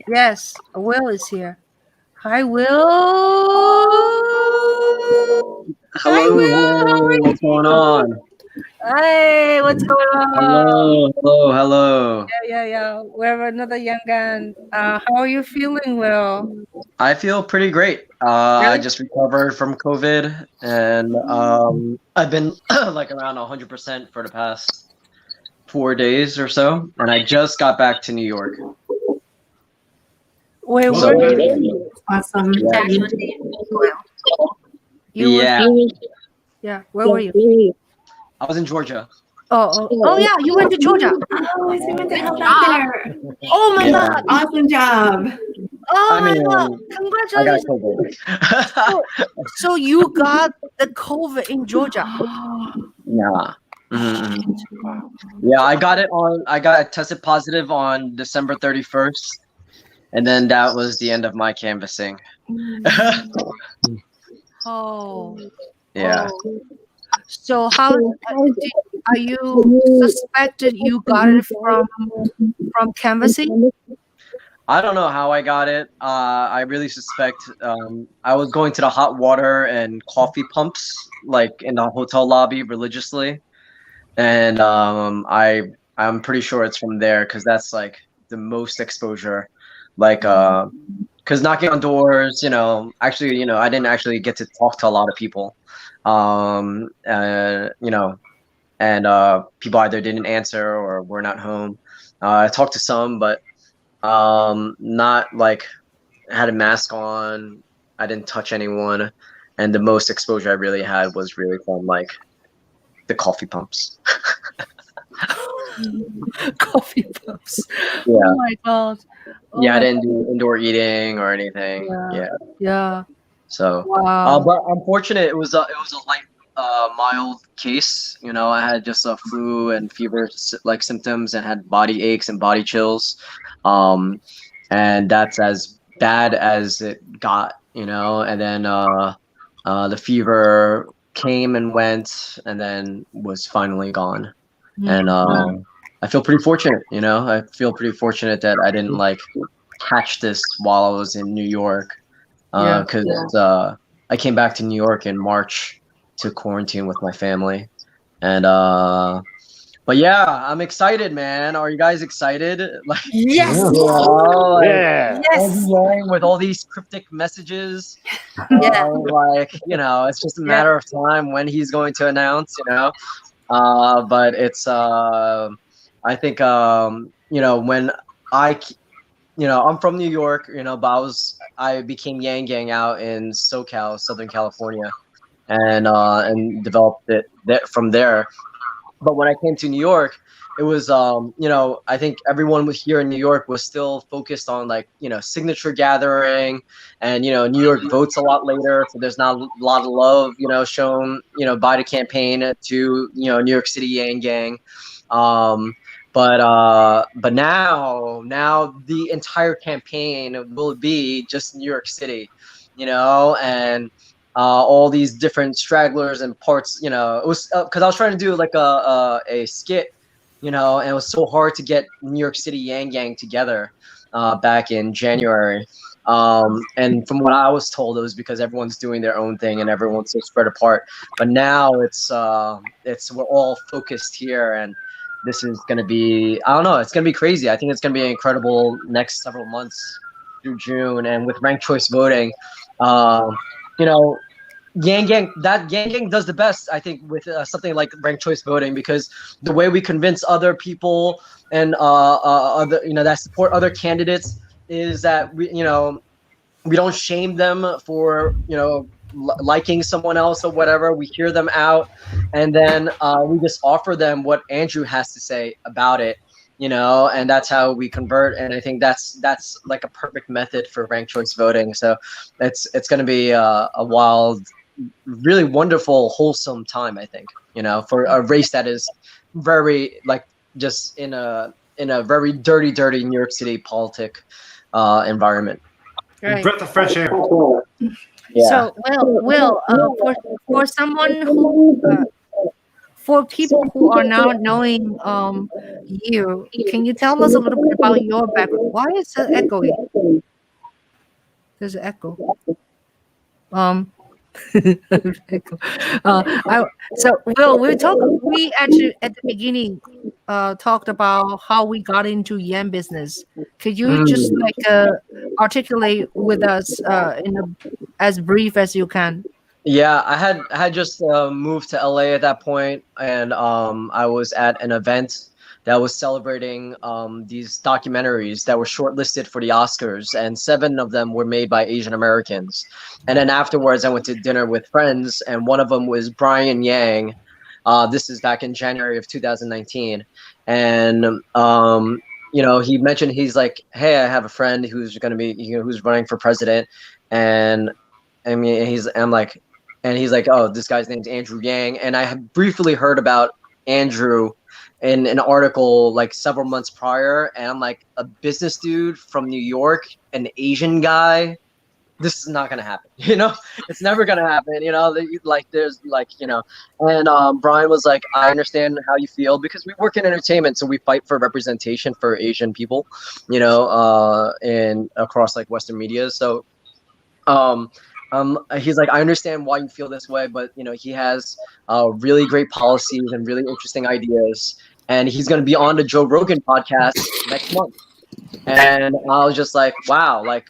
Yes, Will is here. Hi, Will. Hello, what's going on? Hey, what's going on? Hello. Yeah. We're another young gun. How are you feeling, Will? I feel pretty great. I just recovered from COVID, and I've been like around 100% for the past 4 days or so, and I just got back to New York. Wait, So- where are you? Awesome. Yeah, where were you? I was in Georgia. Oh yeah, you went to Georgia. Oh, we went to help out there. Oh my God. Awesome job. Oh my I God. got Congratulations. COVID. So you got the COVID in Georgia. Yeah. Mhm. Yeah, I got tested positive on December 31st, and then that was the end of my canvassing. Oh. Yeah. So are you suspected you got it from canvassing? I don't know how I got it. I really suspect I was going to the hot water and coffee pumps, like in the hotel lobby religiously, and I'm pretty sure it's from there because that's like the most exposure. Like, because knocking on doors, actually, I didn't actually get to talk to a lot of people, and people either didn't answer or were not home. I talked to some, but not like had a mask on. I didn't touch anyone, and the most exposure I really had was really from like the coffee pumps. Coffee pumps. Yeah. Oh my God. Oh Yeah, I my didn't do indoor eating or anything. Yeah. So, Wow. but unfortunate, it was a light, mild case. I had just a flu and fever like symptoms, and had body aches and body chills, and that's as bad as it got. And then the fever came and went, and then was finally gone. And I feel pretty fortunate. I feel pretty fortunate that I didn't like catch this while I was in New York. Because I came back to New York in March to quarantine with my family, and but yeah, I'm excited, man. Are you guys excited? Like, yes, yes, with all these cryptic messages, like it's just a matter of time when he's going to announce, but it's I think when I'm from New York, but I became Yang Gang out in SoCal, Southern California, and developed it from there. But when I came to New York, it was, I think everyone was here in New York was still focused on like, signature gathering, and, New York votes a lot later. So there's not a lot of love, shown, by the campaign to, New York City Yang Gang. But now the entire campaign will be just New York City, and all these different stragglers and parts. It was because I was trying to do like a skit, and it was so hard to get New York City Yang Gang together back in January. And from what I was told, it was because everyone's doing their own thing and everyone's so spread apart. But now it's we're all focused here, and this is going to be, I don't know, it's going to be crazy. I think it's going to be an incredible next several months through June. And with ranked choice voting, Yang Gang does the best, I think, with something like ranked choice voting, because the way we convince other people and other, that support other candidates is that we don't shame them for, liking someone else or whatever. We hear them out, and then we just offer them what Andrew has to say about it, and that's how we convert. And I think that's like a perfect method for ranked choice voting. So it's going to be a wild, really wonderful, wholesome time, I think, for a race that is very, like, just in a very dirty New York City politic environment. Right. Breath of fresh air. Yeah. So, Will, for someone who, for people who are now knowing you, can you tell us a little bit about your background? Why is it echoing? There's an echo. So Will, we actually at the beginning talked about how we got into Yen business. Could you just articulate with us as brief as you can? Yeah, I had just moved to LA at that point, and I was at an event that was celebrating these documentaries that were shortlisted for the Oscars, and 7 of them were made by Asian Americans. And then afterwards, I went to dinner with friends, and one of them was Brian Yang. This is back in January of 2019, and he mentioned, he's like, "Hey, I have a friend who's going to be, who's running for president," and I mean, I'm like, and he's like, "Oh, this guy's name's Andrew Yang," and I had briefly heard about Andrew in an article like several months prior, and I'm like, a business dude from New York, an Asian guy, this is not gonna happen, it's never gonna happen, like there's like, and Brian was like, I understand how you feel, because we work in entertainment, so we fight for representation for Asian people, and across like Western media. So he's like, I understand why you feel this way, but he has really great policies and really interesting ideas, and he's going to be on the Joe Rogan podcast next month. And I was just like, wow, like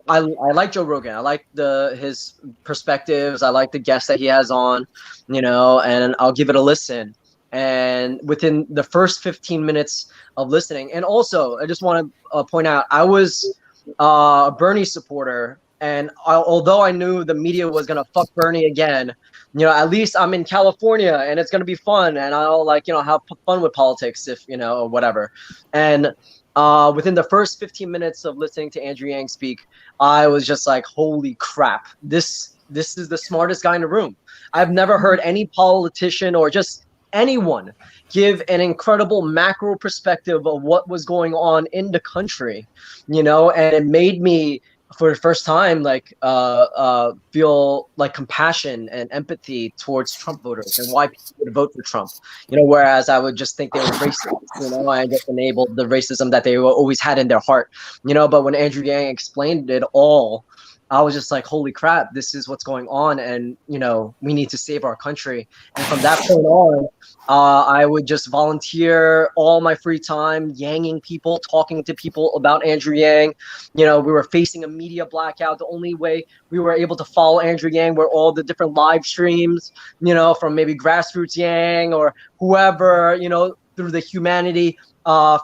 I like Joe Rogan. I like his perspectives. I like the guests that he has on, and I'll give it a listen. And within the first 15 minutes of listening, and also I just want to point out, I was a Bernie supporter. And although I knew the media was going to fuck Bernie again, at least I'm in California and it's going to be fun. And I'll have fun with politics if, or whatever. And within the first 15 minutes of listening to Andrew Yang speak, I was just like, holy crap, this is the smartest guy in the room. I've never heard any politician or just anyone give an incredible macro perspective of what was going on in the country, and it made me, for the first time, like feel like compassion and empathy towards Trump voters and why people would vote for Trump. Whereas I would just think they were racist. I just enabled the racism that they always had in their heart. But when Andrew Yang explained it all, I was just like, holy crap, this is what's going on, and we need to save our country. And from that point on, I would just volunteer all my free time, yanging people, talking to people about Andrew Yang. We were facing a media blackout. The only way we were able to follow Andrew Yang were all the different live streams, from maybe Grassroots Yang or whoever, through the Humanity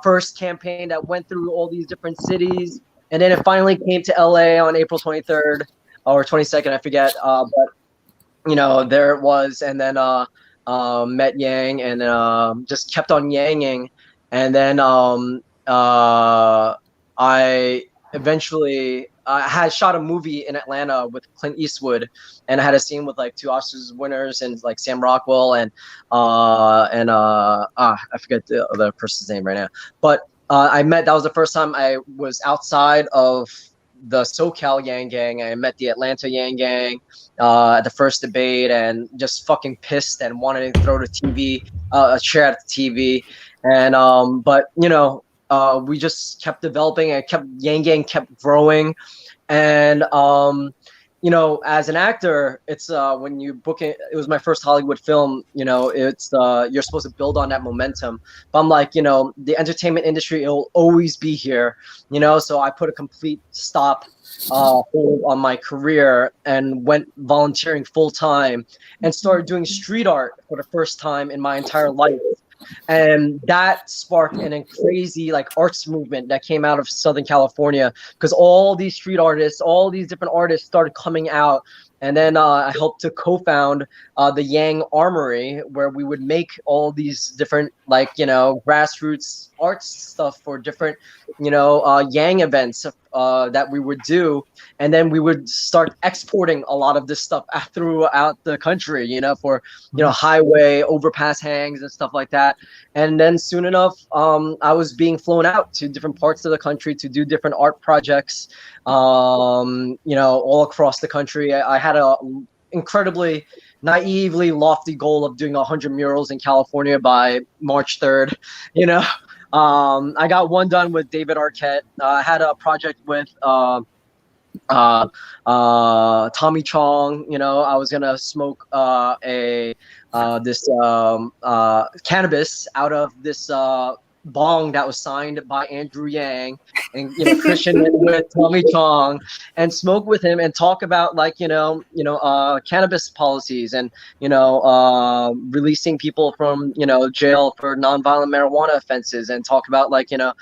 First campaign that went through all these different cities. And then it finally came to LA on April 23rd or 22nd, I forget. But there it was. And then met Yang, and just kept on yanging. And then I eventually had shot a movie in Atlanta with Clint Eastwood, and I had a scene with like 2 Oscars winners and like Sam Rockwell and I forget the person's name right now, but that was the first time I was outside of the SoCal Yang Gang. I met the Atlanta Yang Gang at the first debate, and just fucking pissed and wanted to throw the TV, a chair at the TV. And but you know, we just kept developing, and Yang Gang kept growing. And you know, as an actor, it's when you book it, it was my first Hollywood film, you know, it's you're supposed to build on that momentum. But I'm like, you know, the entertainment industry, it'll always be here, you know, so I put a complete stop hold on my career and went volunteering full time and started doing street art for the first time in my entire life. And that sparked an crazy like arts movement that came out of Southern California, because all these street artists, all these different artists started coming out. And then I helped to co-found the Yang Armory, where we would make all these different, like, you know, grassroots arts stuff for different, you know, Yang events that we would do. And then we would start exporting a lot of this stuff throughout the country, you know, for, you know, highway overpass hangs and stuff like that. And then soon enough, I was being flown out to different parts of the country to do different art projects, you know, all across the country. I had a incredibly naively lofty goal of doing 100 murals in California by March 3rd, you know. I got one done with David Arquette. I had a project with Tommy Chong. You know, I was gonna smoke this cannabis out of this bong that was signed by Andrew Yang, and, you know, Christian with Tommy Chong, and smoke with him and talk about, like, you know, cannabis policies, and, you know, releasing people from, you know, jail for nonviolent marijuana offenses, and talk about, like, you know,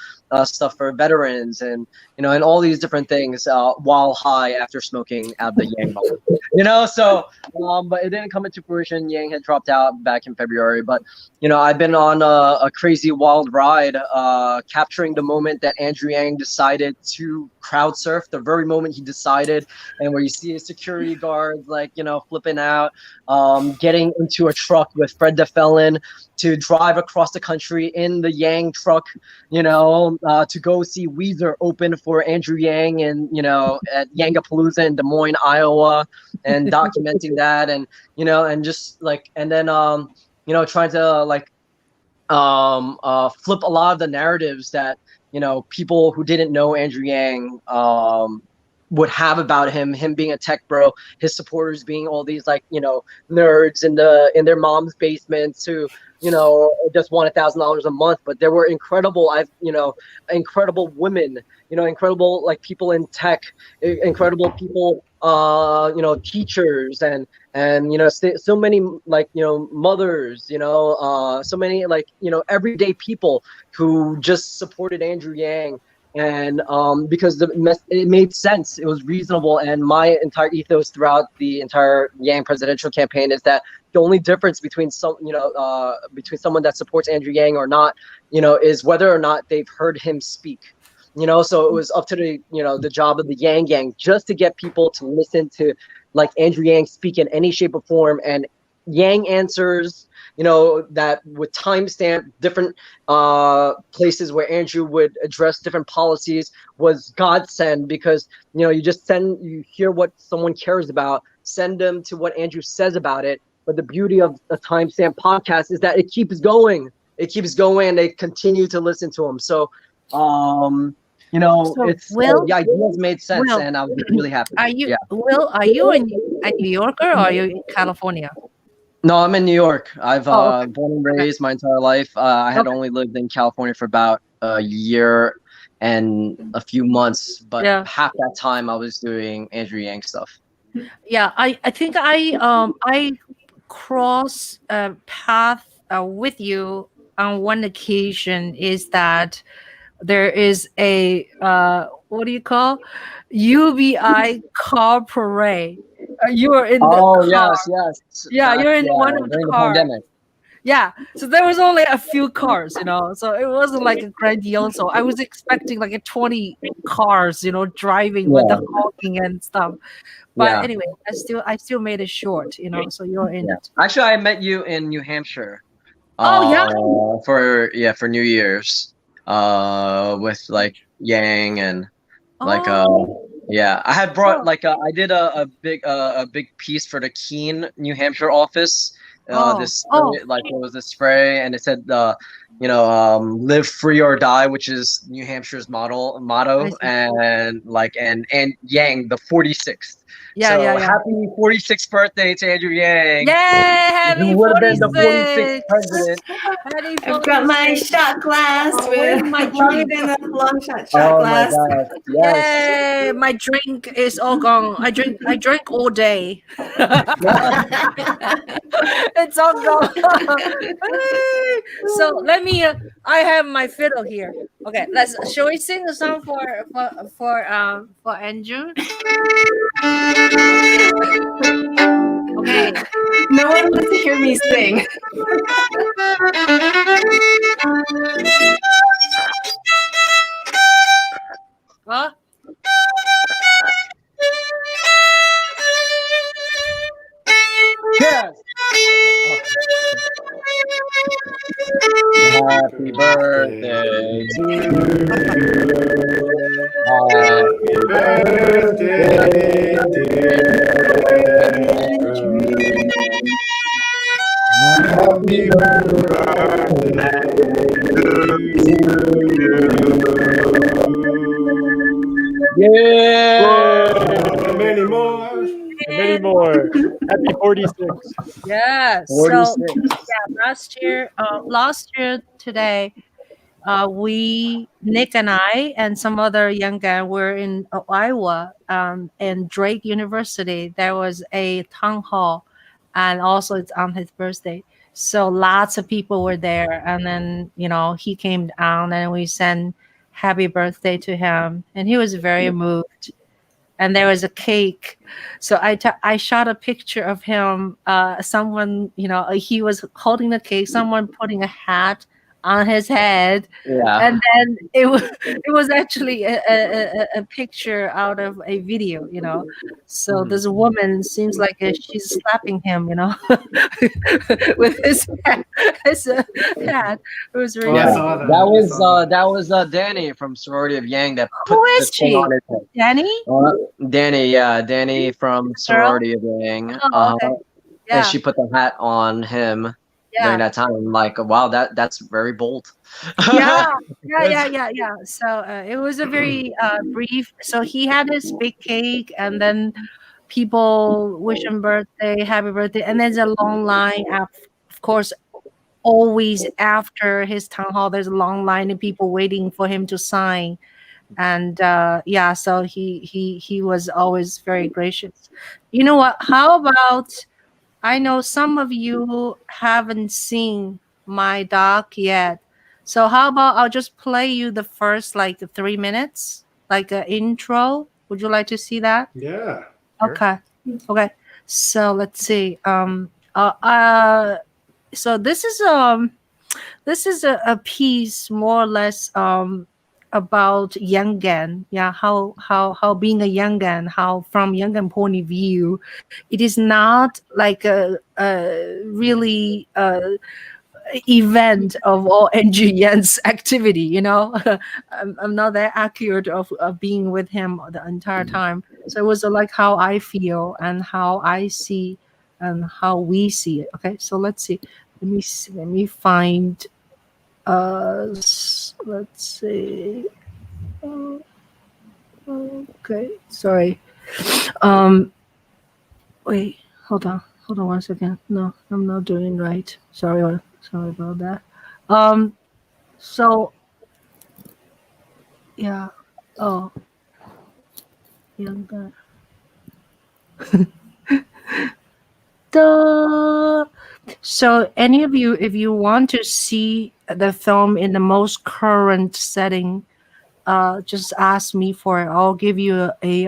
stuff for veterans, and, you know, and all these different things while high after smoking out the Yang bong, you know. So but it didn't come into fruition. Yang had dropped out back in February, but, you know, I've been on a crazy wild ride, capturing the moment that Andrew Yang decided to crowd surf, the very moment he decided, and where you see a security guard, like, you know, flipping out, getting into a truck with Fred DeFelin to drive across the country in the Yang truck, you know, to go see Weezer open for Andrew Yang, and, you know, at Yangapalooza in Des Moines, Iowa, and documenting that, and, you know, and just like, and then you know, trying to like flip a lot of the narratives that, you know, people who didn't know Andrew Yang would have about him being a tech bro, his supporters being all these, like, you know, nerds in their mom's basements who, you know, just want $1,000 a month. But there were incredible women, you know, incredible, like, people in tech, incredible people, you know, teachers, and you know, so many, like, you know, mothers, you know, so many, like, you know, everyday people who just supported Andrew Yang. And because it made sense, it was reasonable, and my entire ethos throughout the entire Yang presidential campaign is that the only difference between between someone that supports Andrew Yang or not, you know, is whether or not they've heard him speak. You know, so it was up to the, you know, the job of the Yang Gang just to get people to listen to, like, Andrew Yang speak in any shape or form, and Yang answers, you know, that would timestamp different places where Andrew would address different policies, was godsend, because, you know, you hear what someone cares about, send them to what Andrew says about it. But the beauty of a timestamp podcast is that it keeps going. And they continue to listen to him. So, you know, So, it's Will, the ideas made sense, Will, and I was really happy. Will, are you a New Yorker, or are you in California? No, I'm in New York. I've Oh, born and raised my entire life. I had only lived in California for about a year and a few months, but Yeah. half that time I was doing Andrew Yang stuff. Yeah, I think I cross path with you on one occasion. Is that there is a what do you call, UBI car parade? You are in the car. Yes. Yeah, Back, you're in one of the during the cars. pandemic. Yeah, so there was only a few cars, so it wasn't like a grandiose. So I was expecting like a 20 cars, driving with the honking and stuff. But Yeah. anyway, I still made it short, so you're in Yeah. it. Actually, I met you in New Hampshire. Oh, yeah? For New Year's. With like Yang and like Oh, yeah, I had brought oh, like I did a big piece for the Keene, New Hampshire office. oh, This oh, spray, like it was a spray, and it said live free or die, which is New Hampshire's I motto, see. and like and Yang the 46th. Yeah, yeah, So yeah. happy 46th birthday to Andrew Yang. Yay! Who Happy would have been the 46th 46! president? Happy I've got my 46! shot glass Oh, with where's my longer drink? than a long shot Oh my glass. God! Yes. Yay! My drink is all gone. I drank all day. It's all gone. Hey, so let me. I have my fiddle here. Okay, shall we sing a song for Andrew? Okay. No one wants to hear me sing. Huh? Yes. Happy birthday to you. Happy birthday, dear Andrew. Happy birthday to you. Yeah. Many more. Many more. Happy 46. Yeah. 46. So yeah, last year today, Nick and I and some other young guy were in Iowa, in Drake University. There was a town hall, and also it's on his birthday. So lots of people were there, and then he came down, and we sang happy birthday to him, and he was very moved. And there was a cake, so I shot a picture of him. Someone, he was holding the cake. Someone putting a hat on his head, Yeah. and then it was actually a picture out of a video. So this woman seems like she's slapping him, with his hat. It was really I Yeah. saw that. That was Danny from Sorority of Yang that put Who the is thing she? on his head. Danny? Danny, yeah, Danny from Sorority of Yang. Oh, okay. And Yeah, she put the hat on him during yeah. that time. Like, wow, that's very bold. Yeah. So it was a very brief. So he had his big cake, and then people wish him birthday, happy birthday, and there's a long line. Of course, always after his town hall, there's a long line of people waiting for him to sign. And so he was always very gracious. You know what? How about? I know some of you haven't seen my doc yet. So how about I'll just play you the first like 3 minutes, like an intro. Would you like to see that? Yeah. Okay. Okay. So let's see. So this is a piece more or less about Yangan. Yeah, how being a Yangan, how from Yangan point of view, it is not like a really event of all NGN's activity. I'm not that accurate of being with him the entire time. So it was like how I feel and how I see and how we see it. Okay, so let's see. Let me find. Let's see. Okay, sorry. Wait, hold on 1 second. No, I'm not doing right. Sorry about that. So yeah. Oh, younger. So any of you, if you want to see the film in the most current setting, just ask me for it. I'll give you a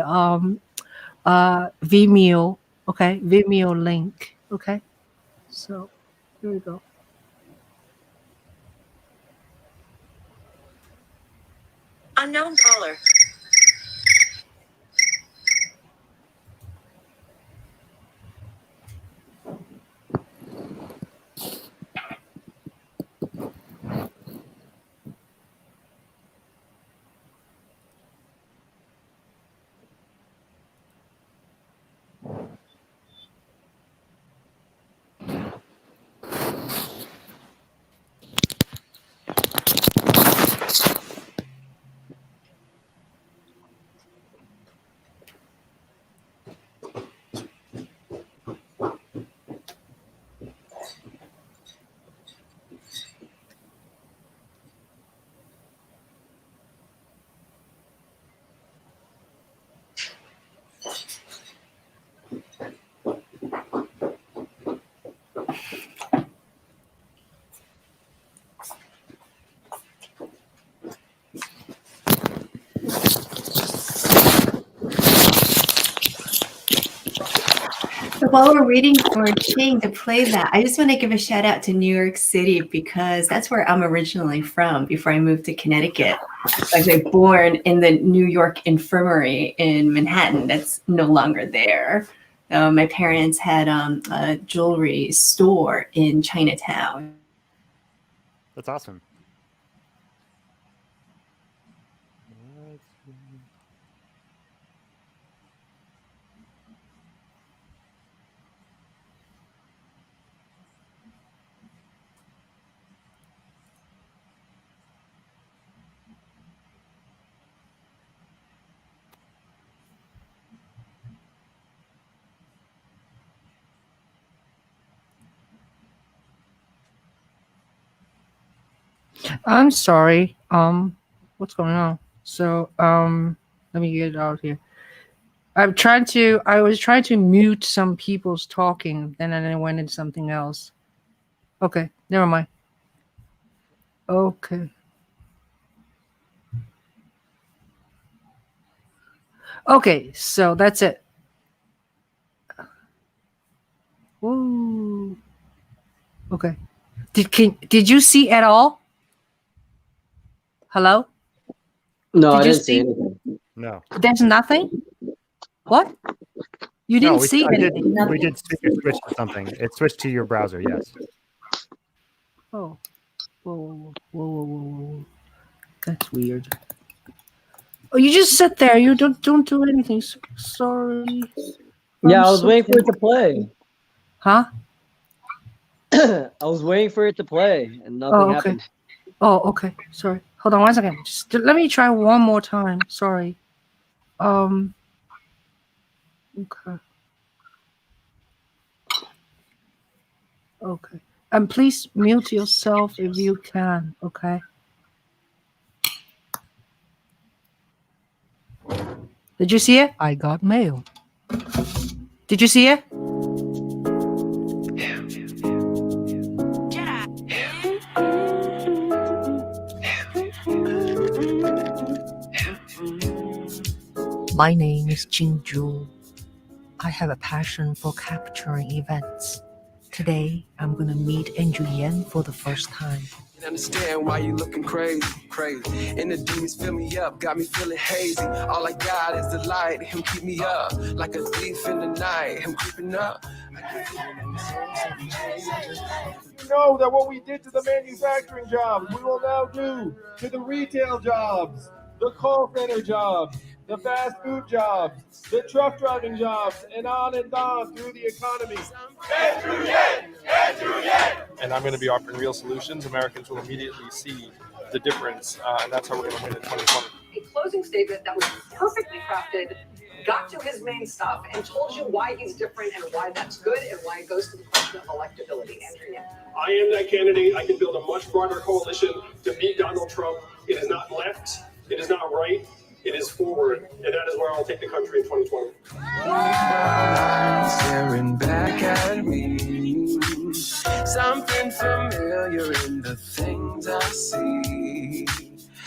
Vimeo, okay, Vimeo link, okay. So here we go. Unknown caller. So while we're waiting for Ching to play that, I just want to give a shout out to New York City because that's where I'm originally from before I moved to Connecticut. I was actually born in the New York Infirmary in Manhattan. That's no longer there. My parents had a jewelry store in Chinatown. That's awesome. I'm sorry. What's going on? So, let me get it out here. I was trying to mute some people's talking, then I went into something else. Okay, never mind. Okay. Okay, so that's it. Ooh. Okay. Did you see at all? Hello? No, Did I you didn't see see? anything. No. There's nothing? What? You didn't see we anything? we did see it switch to something. It switched to your browser, yes. Oh. Whoa. That's weird. Oh, you just sit there. You don't do anything. Sorry. Yeah, I'm I was so waiting for it sorry. to play. Huh? I was waiting for it to play, and nothing Oh, okay. happened. Oh, okay. Sorry. Hold on 1 second. Just let me try one more time. Sorry. Okay. Okay. And please mute yourself if you can. Okay. Did you see it? I got mail. Did you see it? My name is Juhl. I have a passion for capturing events. Today, I'm gonna meet Andrew Yan for the first time. Understand why you looking crazy. And the demons fill me up, got me feeling hazy. All I got is the light, him keep me up. Like a thief in the night, him creeping up. You know that what we did to the manufacturing jobs, we will now do to the retail jobs, the call center jobs, the fast food jobs, the truck driving jobs, and on through the economy. Andrew Yang! Andrew Yang! And I'm going to be offering real solutions. Americans will immediately see the difference, and that's how we're going to win in 2020. A closing statement that was perfectly crafted, got to his main stuff, and told you why he's different and why that's good and why it goes to the question of electability. Andrew Yang. I am that candidate. I can build a much broader coalition to beat Donald Trump. It is not left. It is not right. It is forward, and that is where I'll take the country in 2020. Staring back at me, something familiar in the things I see.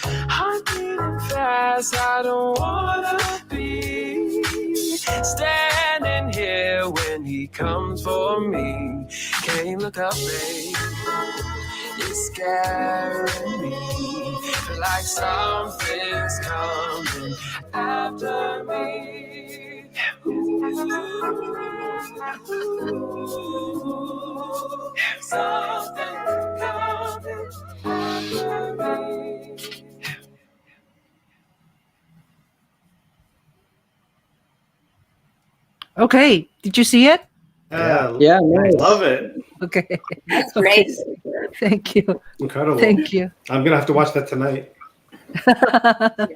Heart beating fast, I don't wanna be standing here when he comes for me. Can't look up, babe. It's scaring me. like something's coming after me. Something coming after me. Okay, did you see it? Yeah, nice. Love it. Okay. That's Okay. great. Thank you. Incredible. Thank you. I'm gonna have to watch that tonight.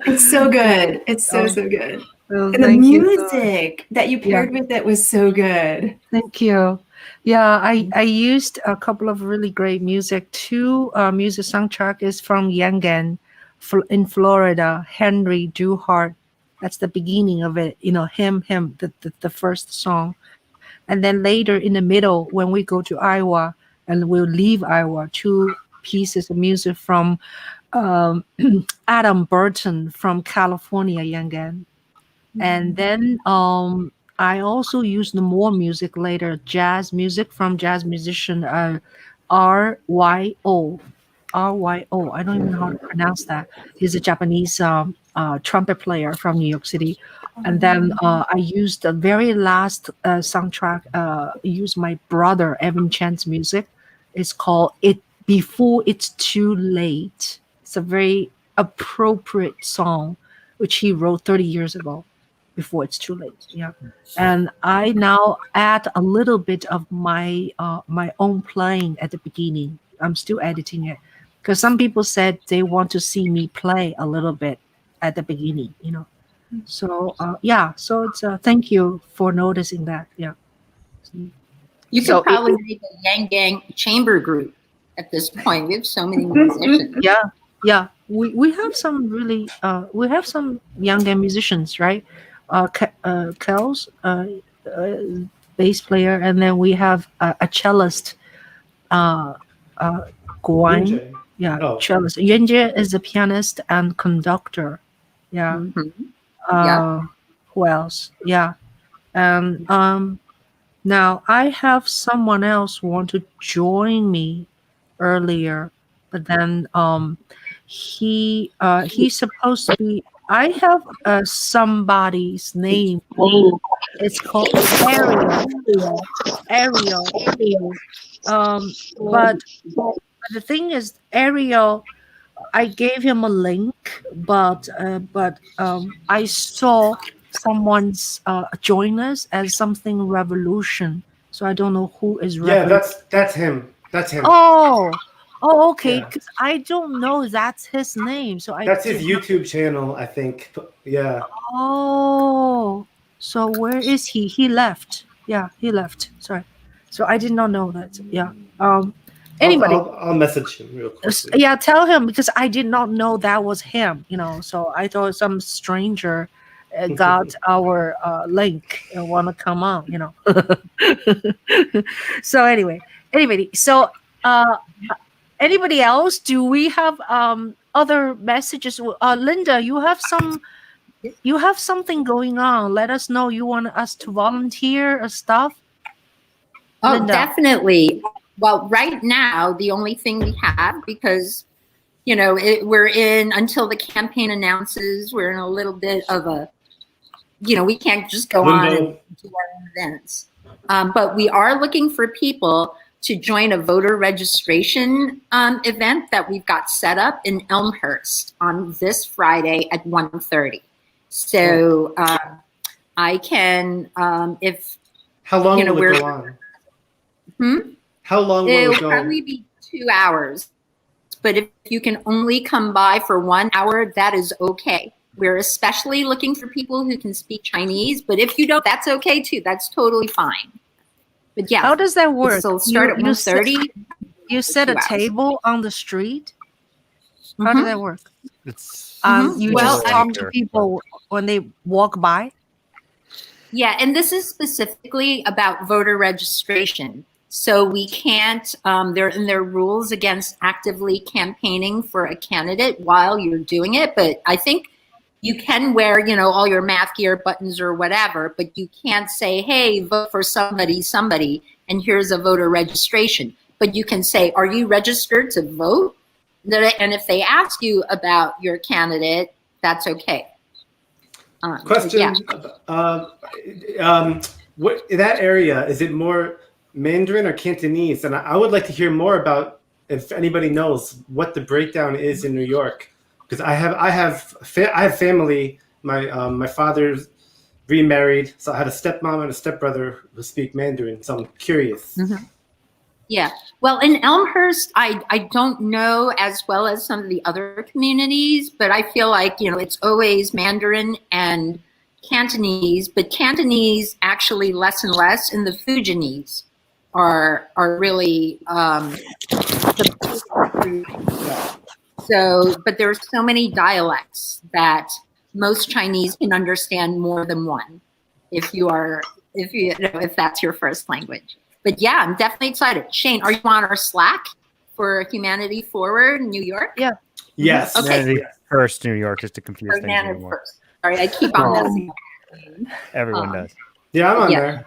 It's so good. It's so good. Well, And the thank you so music that you paired with it was so good. Thank you. Yeah, I used a couple of really great music. Two music soundtrack is from Yangon in Florida, Henry Duhart. That's the beginning of it. You know, him, the first song. And then later in the middle, when we go to Iowa and we'll leave Iowa, two pieces of music from Adam Burton from California, Yangon. And then I also used more music later, jazz music from jazz musician R.Y.O. R.Y.O. I don't even know how to pronounce that. He's a Japanese trumpet player from New York City. And then I used the very last soundtrack, used my brother Evan Chan's music. It's called It Before It's Too Late. It's a very appropriate song, which he wrote 30 years ago. Before it's too late. Yeah. And I now add a little bit of my my own playing at the beginning. I'm still editing it because some people said they want to see me play a little bit at the beginning, you know. So yeah, so it's thank you for noticing that. Yeah. You could probably make a Yang Gang chamber group at this point. We have so many musicians. Yeah. We have some really we have some young musicians, right? Kells, bass player, and then we have a cellist, Guan. Yeah, cellist. Yunjie is a pianist and conductor. Yeah. Who else? Yeah. And now I have someone else want to join me earlier, but then he's supposed to be. I have somebody's name. It's called Ariel. But the thing is, Ariel, I gave him a link, but I saw someone's join us as something revolution. So I don't know who is. Yeah, that's him. That's him. Oh, okay. Because I don't know that's his name. So that's his YouTube channel, I think. Yeah. Oh, so where is he? He left. Yeah, he left. Sorry. So I did not know that. Yeah. Anybody? I'll message him real quick. Yeah, tell him because I did not know that was him. You know, so I thought some stranger got our link and want to come on. You know. So anyway, so. Anybody else? Do we have other messages? Linda, you have something going on. Let us know. You want us to volunteer or stuff? Oh, Linda. Definitely. Well, right now, the only thing we have, because, you know, we're in, until the campaign announces, we're in a little bit of a, you know, we can't just go on and do our own events. But we are looking for people to join a voter registration event that we've got set up in Elmhurst on this Friday at 1:30. So I can, if how long will it go on? How long will it go? It'll probably be 2 hours. But if you can only come by for 1 hour, that is okay. We're especially looking for people who can speak Chinese. But if you don't, that's okay too. That's totally fine. But yeah, how does that work? So start at 1:30. You set a table on the street. How does that work? It's you just talk to people when they walk by. Yeah, and this is specifically about voter registration. So we can't. There are rules against actively campaigning for a candidate while you're doing it. But I think you can wear, you know, all your math gear, buttons or whatever, but you can't say, hey, vote for somebody, and here's a voter registration. But you can say, are you registered to vote? And if they ask you about your candidate, that's okay. Question. What in that area, is it more Mandarin or Cantonese? And I would like to hear more about, if anybody knows, what the breakdown is in New York, because I have family. My father's remarried, so I have a stepmom and a stepbrother who speak Mandarin. So I'm curious. Mm-hmm. Yeah. Well, in Elmhurst, I don't know as well as some of the other communities, but I feel like, it's always Mandarin and Cantonese, but Cantonese actually less and less, and the Fujianese are really so, but there are so many dialects that most Chinese can understand more than one if that's your first language. But yeah, I'm definitely excited. Shane, are you on our Slack for Humanity Forward in New York? Yeah. Yes. Okay. Humanity First New York, just to confuse things anymore. First. Sorry, I keep on messing up. Everyone does. Yeah, I'm on there.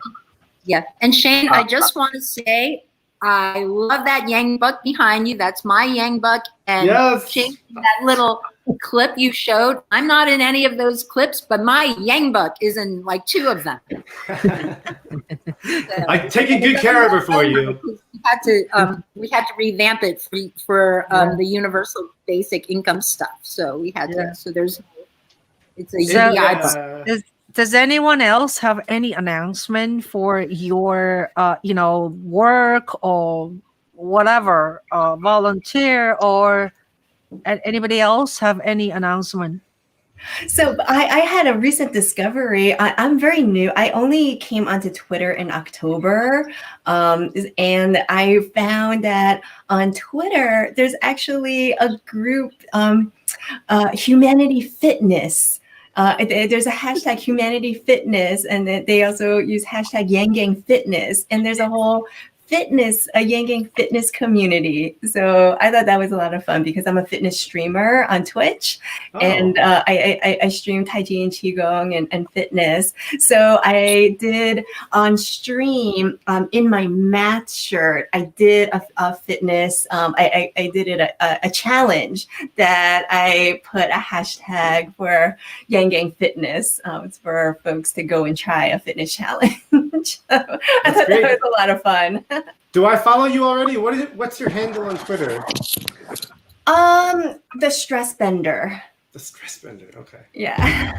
Yeah. And Shane, I just want to say, I love that Yang Buck behind you. That's my Yang Buck. And yes. Shane, that little clip you showed, I'm not in any of those clips, but my Yang Buck is in like 2 of them. I'm taking good care of her for you. We had to revamp it for the universal basic income stuff. So we had to. So it's a UBI book. Does anyone else have any announcement for your work or whatever, volunteer, or anybody else have any announcement? So I had a recent discovery. I'm very new. I only came onto Twitter in October, and I found that on Twitter there's actually a group, Humanity Fitness. There's a hashtag Humanity Fitness, and they also use hashtag Yang Gang Fitness, and there's a whole Yang Gang fitness community. So I thought that was a lot of fun because I'm a fitness streamer on Twitch, and I stream Tai Chi and Qigong and fitness. So I did on stream in my math shirt. I did a fitness. I did it a challenge that I put a hashtag for Yang Gang Fitness. It's for folks to go and try a fitness challenge. So I thought that was a lot of fun. Do I follow you already? What's your handle on Twitter? The Stress Bender. The Stress Bender. Okay. Yeah.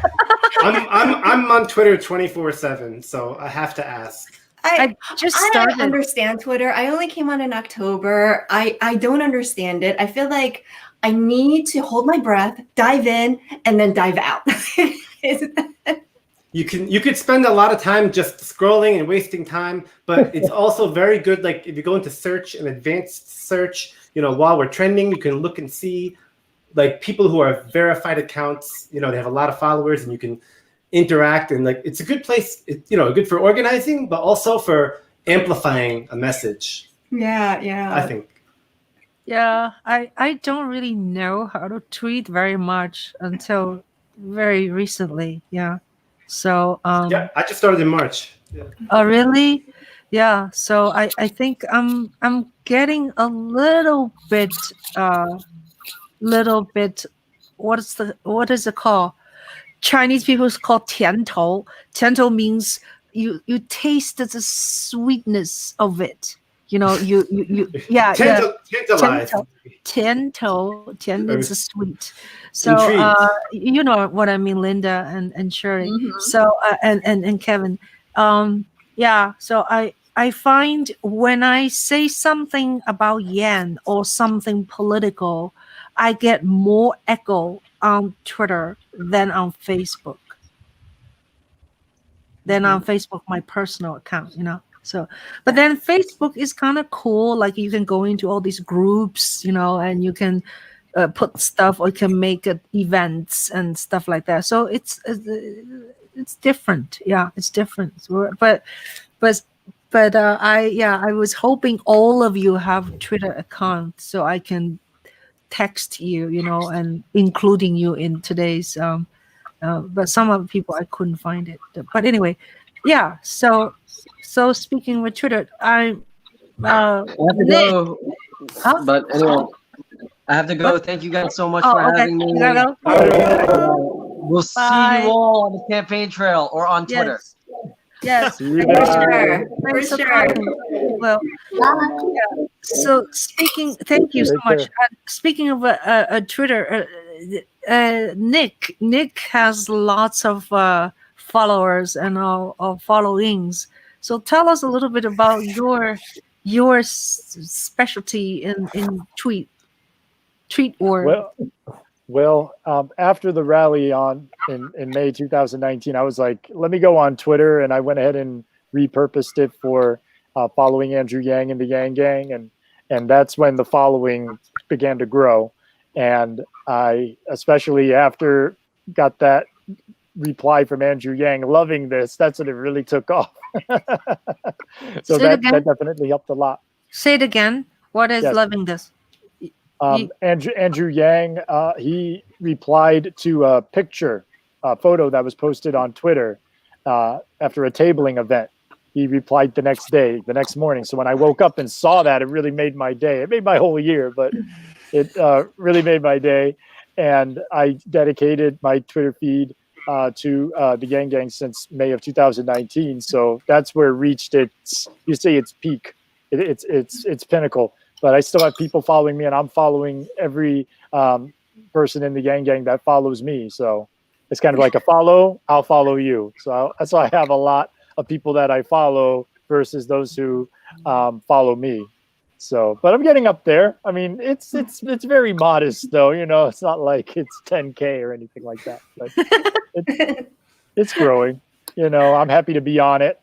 I'm on Twitter 24/7, so I have to ask. I just started. I don't understand Twitter. I only came on in October. I don't understand it. I feel like I need to hold my breath, dive in, and then dive out. You could spend a lot of time just scrolling and wasting time, but it's also very good. Like if you go into search and advanced search, while we're trending, you can look and see like people who are verified accounts. They have a lot of followers, and you can interact. And like it's a good place. Good for organizing, but also for amplifying a message. Yeah. I think. Yeah, I don't really know how to tweet very much until very recently. Yeah. So yeah, I just started in March. Yeah. Oh really? Yeah. So I think I'm getting a little bit what is it called? Chinese people call 甜头. 甜头 means you taste the sweetness of it. Yeah. 甜头 is sweet. So you know what I mean, Linda and Shirley. Mm-hmm. So and Kevin. Yeah. So I find when I say something about Yan or something political, I get more echo on Twitter than on Facebook. On Facebook, my personal account, So, but then Facebook is kind of cool. Like you can go into all these groups, and you can put stuff, or you can make events and stuff like that. So it's different. Yeah, it's different. But I was hoping all of you have Twitter accounts so I can text you, and including you in today's. But some of the people I couldn't find it. But anyway, yeah. So speaking with Twitter, I have to go. Huh? But anyway, I have to go. What? Thank you guys so much Oh, for okay. having me. You gotta go. We'll see Bye. you all on the campaign trail or on Twitter. Yes. See you For there. sure. For Thanks for sure. coming. Well, yeah. So thank you so Take much. care. Speaking of Twitter, Nick has lots of followers and followings. So tell us a little bit about your specialty in tweet world. Well, after the rally in May 2019, I was like, let me go on Twitter, and I went ahead and repurposed it for following Andrew Yang and the Yang Gang, and that's when the following began to grow. And I, especially after got that reply from Andrew Yang, loving this, that's when it really took off. So that definitely helped a lot. Say it again. What is Yes. loving this? Andrew Yang, he replied to a photo that was posted on Twitter after a tabling event. He replied the next morning. So when I woke up and saw that, it really made my day. It made my whole year, but it really made my day. And I dedicated my Twitter feed to the Yang Gang since May of 2019. So that's where it reached its peak. It's pinnacle. But I still have people following me, and I'm following every person in the Yang Gang that follows me. So it's kind of like a follow, I'll follow you. So that's why I have a lot of people that I follow versus those who follow me. So, but I'm getting up there. I mean, it's very modest though. You know, it's not like it's 10K or anything like that. But it's growing. You know, I'm happy to be on it.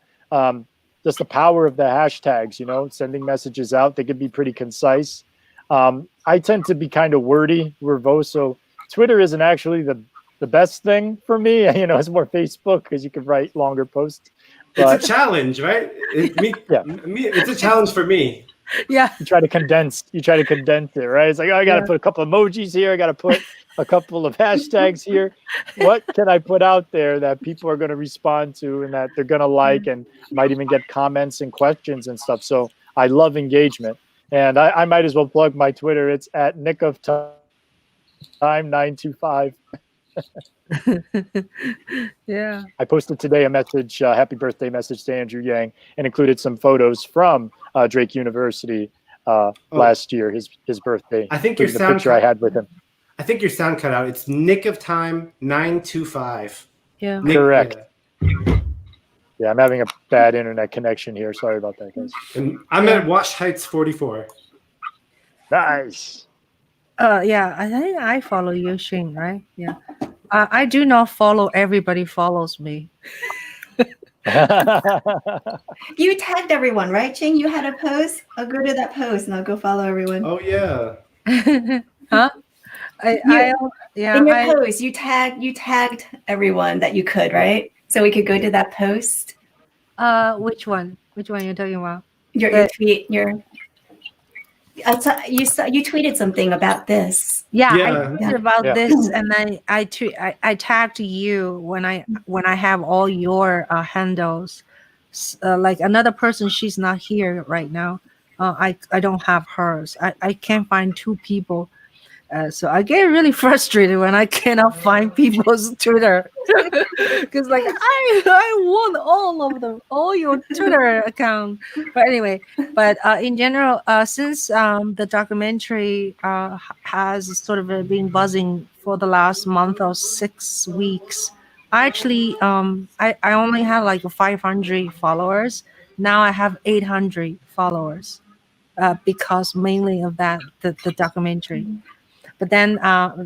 Just the power of the hashtags, you know, sending messages out. They can be pretty concise. I tend to be kind of wordy, verbose. So Twitter isn't actually the best thing for me. You know, it's more Facebook because you can write longer posts. But, it's a challenge, right? It's a challenge for me. Yeah. You try to condense it, right? It's like, oh, I got to put a couple emojis here. I got to put a couple of hashtags here. What can I put out there that people are going to respond to and that they're going to like and might even get comments and questions and stuff. So I love engagement. And I might as well plug my Twitter. It's at Nick of Time 925. Yeah. I posted today a message, happy birthday message to Andrew Yang, and included some photos from Drake University last year, his birthday. I think your the picture I had with him. I think your sound cut out. It's Nick of Time 925. Yeah. Correct. Yeah, I'm having a bad internet connection here. Sorry about that, guys. And I'm at Wash Heights 44. Nice. Yeah, I think I follow you, Shane, right? Yeah. I do not follow everybody follows me. You tagged everyone, right, Ching? You had a post? I'll go to that post and I'll go follow everyone. Oh, yeah. Huh? In your post, you tagged everyone that you could, right? So we could go to that post. Which one? Which one you're talking about? Your tweet. You tweeted something about this. Yeah. I tweeted about this, and then I tagged you when I have all your handles. Like another person, she's not here right now. I don't have hers. I can't find two people. So I get really frustrated when I cannot find people's Twitter, because like I want all your Twitter account. But anyway, in general, since the documentary has sort of been buzzing for the last month or 6 weeks, I actually I only had like 500 followers. Now I have 800 followers because mainly of that the documentary. But then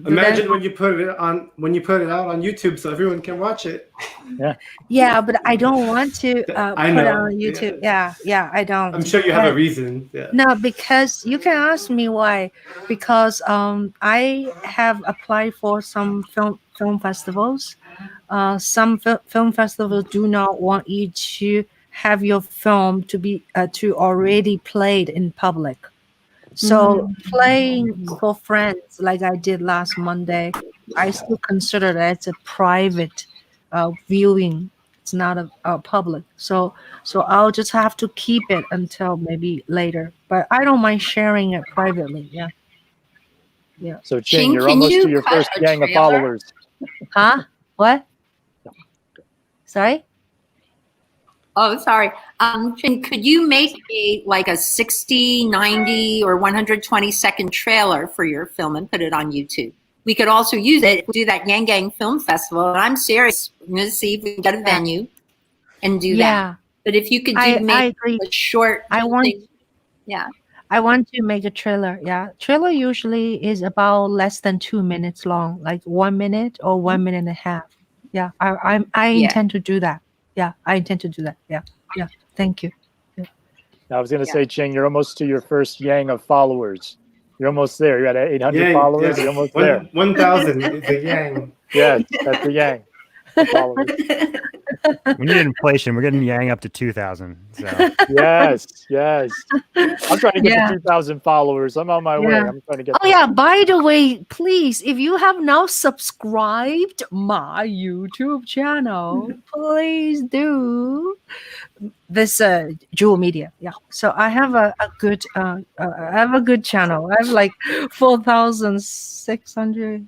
imagine when you put it out on YouTube so everyone can watch it. Yeah, but I don't want to put it on YouTube. Yeah, I don't. I'm sure you have a reason. Yeah. No, because you can ask me why. Because I have applied for some film festivals. Some film festivals do not want you to have your film to be to already played in public. So playing for friends like I did last Monday, I still consider that it's a private viewing. It's not a public. So I'll just have to keep it until maybe later. But I don't mind sharing it privately. Yeah. Yeah. So Ching, Ching, you're can almost you to your cut first a gang of trailer? followers. Huh? What? Sorry? Oh, sorry. Ching, could you make a 60, 90, or 120-second trailer for your film and put it on YouTube? We could also use it to do that Yang Gang Film Festival. And I'm serious. We're going to see if we can get a venue and do that. But if you could I make agree. a short thing, I want to make a trailer. Yeah. Trailer usually is about less than 2 minutes long, like 1 minute or 1 minute and a half. Yeah. I intend to do that. Yeah. I intend to do that. Yeah. Yeah. Thank you. Yeah. I was going to say, Ching, you're almost to your first Yang of followers. You're almost there. You're at 800 followers. You're almost there. 1,000 is the Yang. Yes, that's the Yang. The followers. We need inflation. We're getting Yang up to 2,000. So yes. I'm trying to get to 2,000 followers. I'm on my way. I'm trying to get. Oh yeah. By the way, please, if you have now subscribed my YouTube channel, please do. This Juhl Media, yeah. So I have a good channel. I have like 4,600.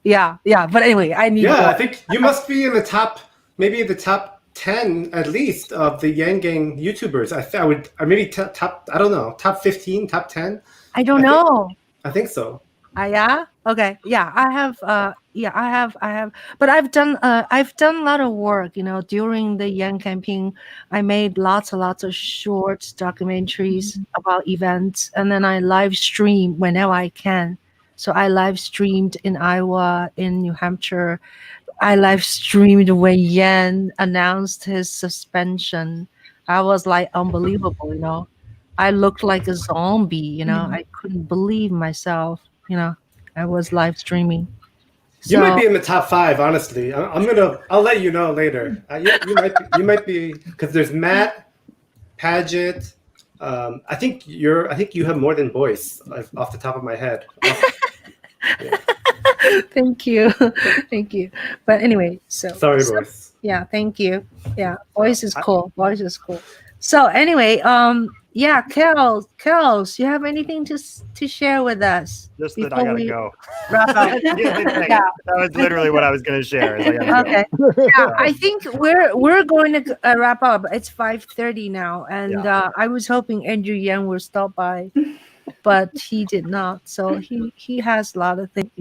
Yeah. But anyway, I need. Yeah, I think you must be in the top, maybe the top 10 at least of the Yang Gang YouTubers. I would, or maybe top. I don't know, top 15, top 10. I don't know. I think so. Yeah. Okay. Yeah. I have. I have. But I've done a lot of work. During the Yang campaign, I made lots of short documentaries about events, and then I live stream whenever I can. So I live streamed in Iowa, in New Hampshire. I live streamed when Yan announced his suspension. I was like unbelievable. I looked like a zombie. I couldn't believe myself. I was live streaming. You might be in the top 5, honestly. I'll let you know later. You might be, because there's Matt, Paget. I think you have more than Boyce, like, off the top of my head. Thank you. But anyway, sorry, Boyce. Yeah, thank you. Yeah, Boyce is cool. So anyway, yeah, Kells, you have anything to share with us? Just that I gotta go. Wrap up. Yeah. That was literally what I was gonna share. Okay. Yeah, I think we're going to wrap up. It's 5:30 now, and I was hoping Andrew Yang will stop by, but he did not. So he has a lot of things.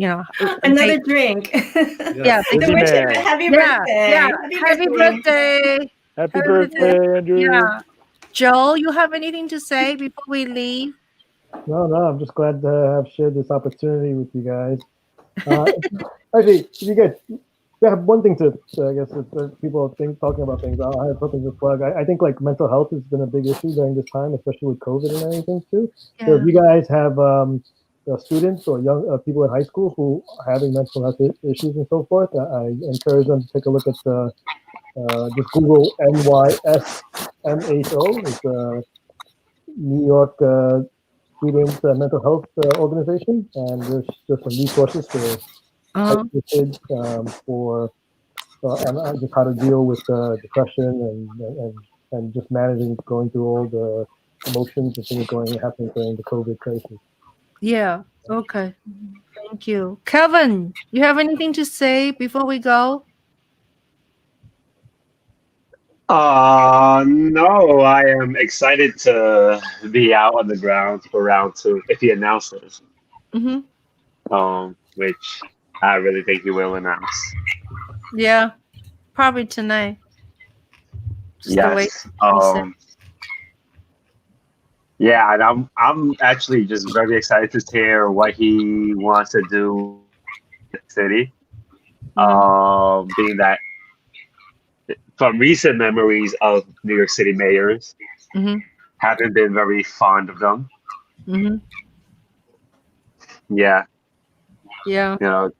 Another drink. Yeah. Happy birthday. Yeah. Happy birthday. Happy birthday, Andrew. Yeah. Joe, you have anything to say before we leave? No, I'm just glad to have shared this opportunity with you guys. Actually, if you guys have one thing to I guess, if people are talking about things, I have something to plug. I think like mental health has been a big issue during this time, especially with COVID and everything too. Yeah. So if you guys have students or young people in high school who are having mental health issues and so forth, I encourage them to take a look at just Google NYSMHO. It's a New York student mental health organization, and there's just some resources for high school kids for just how to deal with depression and just managing going through all the emotions and things happening during the COVID crisis. Yeah. Okay. Thank you, Kevin. You have anything to say before we go? No, I am excited to be out on the ground for round 2 if he announces. Which I really think he will announce. Yeah, probably tonight. Yes. Yeah, and I'm actually just very excited to hear what he wants to do in the city. Being that from recent memories of New York City mayors, haven't been very fond of them. Yeah. I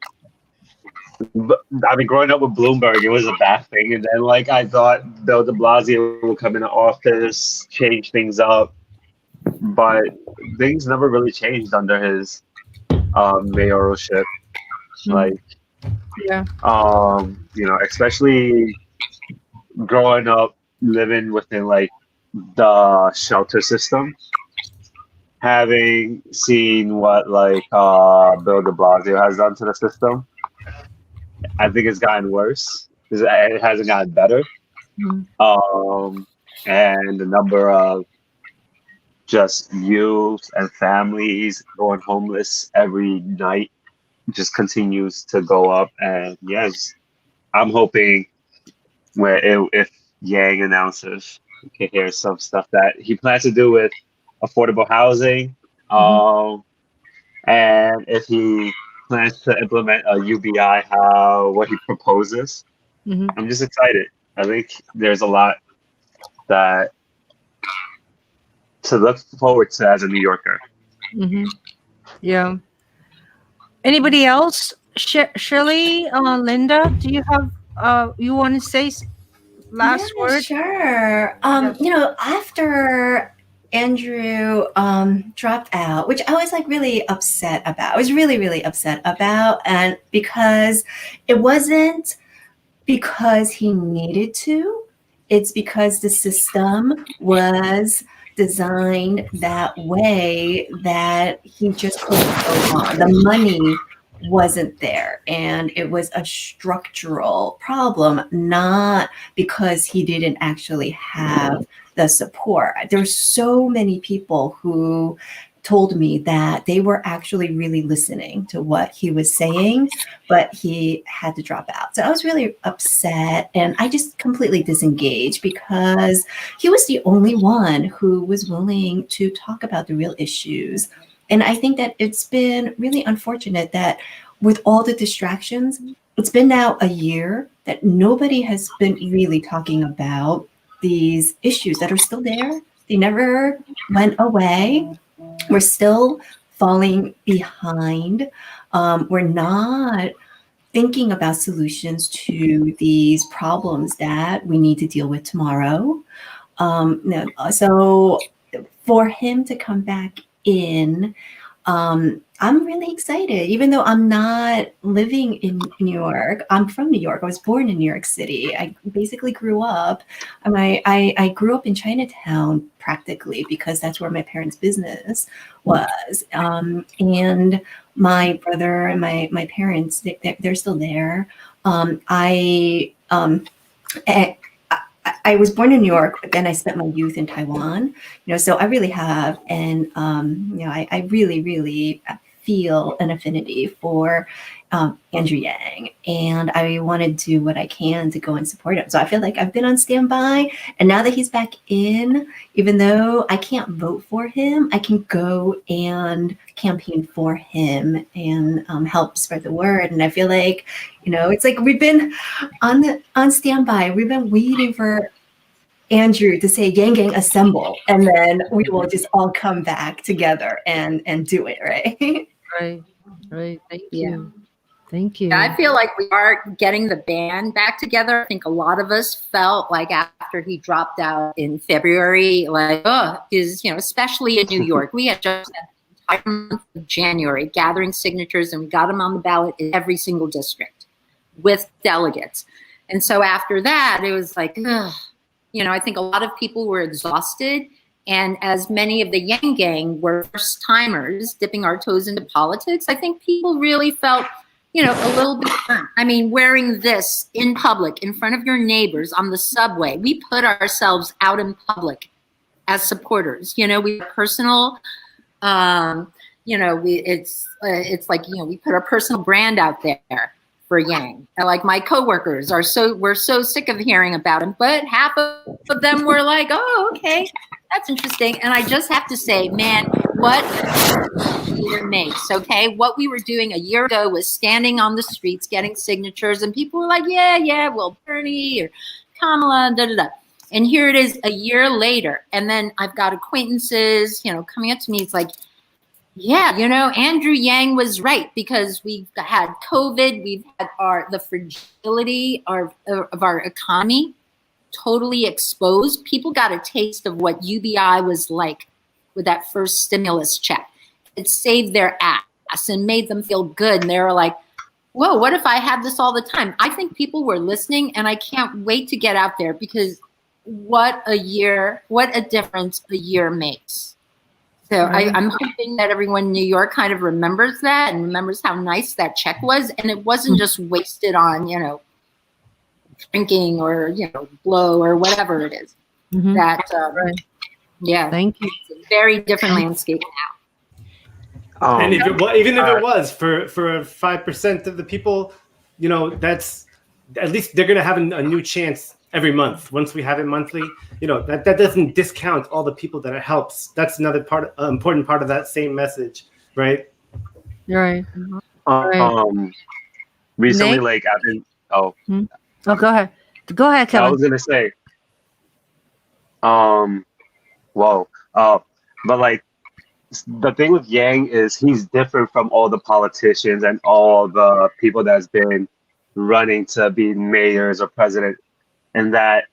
mean, growing up with Bloomberg, it was a bad thing, and then I thought Bill De Blasio would come into office, change things up, but things never really changed under his mayoralship. Especially growing up living within the shelter system, having seen what Bill de Blasio has done to the system, I think it's gotten worse. It hasn't gotten better. Mm-hmm. And the number of just youth and families going homeless every night just continues to go up. And yes, I'm hoping if Yang announces, we can hear some stuff that he plans to do with affordable housing. And if he plans to implement a UBI, what he proposes. I'm just excited. I think there's a lot that to look forward to as a New Yorker. Yeah. Anybody else? Shirley, Linda, do you have you want to say last word? Sure. After Andrew dropped out, which I was really upset about. I was really, really upset about, and because it wasn't because he needed to, it's because the system was designed that way that he just couldn't go on. The money wasn't there, and it was a structural problem, not because he didn't actually have the support. There's so many people who told me that they were actually really listening to what he was saying, but he had to drop out. So I was really upset, and I just completely disengaged because he was the only one who was willing to talk about the real issues. And I think that it's been really unfortunate that with all the distractions, it's been now a year that nobody has been really talking about these issues that are still there. They never went away. We're still falling behind. We're not thinking about solutions to these problems that we need to deal with tomorrow. So for him to come back in, I'm really excited, even though I'm not living in New York. I'm from New York. I was born in New York City. I basically grew up. I grew up in Chinatown practically because that's where my parents' business was. And my brother and my parents, they're still there. I was born in New York, but then I spent my youth in Taiwan. So I really have, and I really, really feel an affinity for Andrew Yang, and I want to do what I can to go and support him. So I feel like I've been on standby, and now that he's back in, even though I can't vote for him, I can go and campaign for him and help spread the word. And I feel like, it's like we've been on standby. We've been waiting for Andrew to say "Yang Gang assemble," and then we will just all come back together and do it, right? Right. Thank you. Yeah, I feel like we are getting the band back together. I think a lot of us felt like after he dropped out in February, especially in New York, we had just spent the entire month of January gathering signatures, and we got him on the ballot in every single district with delegates. And so after that, it was like, I think a lot of people were exhausted. And as many of the Yang Gang were first timers dipping our toes into politics, I think people really felt, a little bit burnt. I mean, wearing this in public, in front of your neighbors, on the subway, we put ourselves out in public as supporters. We personal, it's like, we put our personal brand out there for Yang. And like my coworkers we're so sick of hearing about him, but half of them were like, oh, okay, that's interesting. And I just have to say, man, what a year makes, okay? What we were doing a year ago was standing on the streets, getting signatures, and people were like, yeah, well, Bernie or Kamala, da-da-da. And here it is a year later. And then I've got acquaintances, coming up to me. It's like, yeah, Andrew Yang was right, because we've had COVID, we've had the fragility of our economy totally exposed. People got a taste of what UBI was like with that first stimulus check. It saved their ass and made them feel good. And they were like, whoa, what if I had this all the time? I think people were listening, and I can't wait to get out there, because what a difference a year makes. So Right. I'm hoping that everyone in New York kind of remembers that and remembers how nice that check was. And it wasn't just wasted on, drinking or, blow or whatever it is. Mhm. That, Right. yeah. Thank you. It's a very different landscape now. And if even if it was for 5% of the people, that's at least they're gonna have a new chance every month. Once we have it monthly, that doesn't discount all the people that it helps. That's another important part of that same message, right? Right. Recently, Nick? like I've been. Oh, Oh, go ahead. Go ahead, I Kevin. was gonna say. Well, but like the thing with Yang is he's different from all the politicians and all the people that's been running to be mayors or president, and that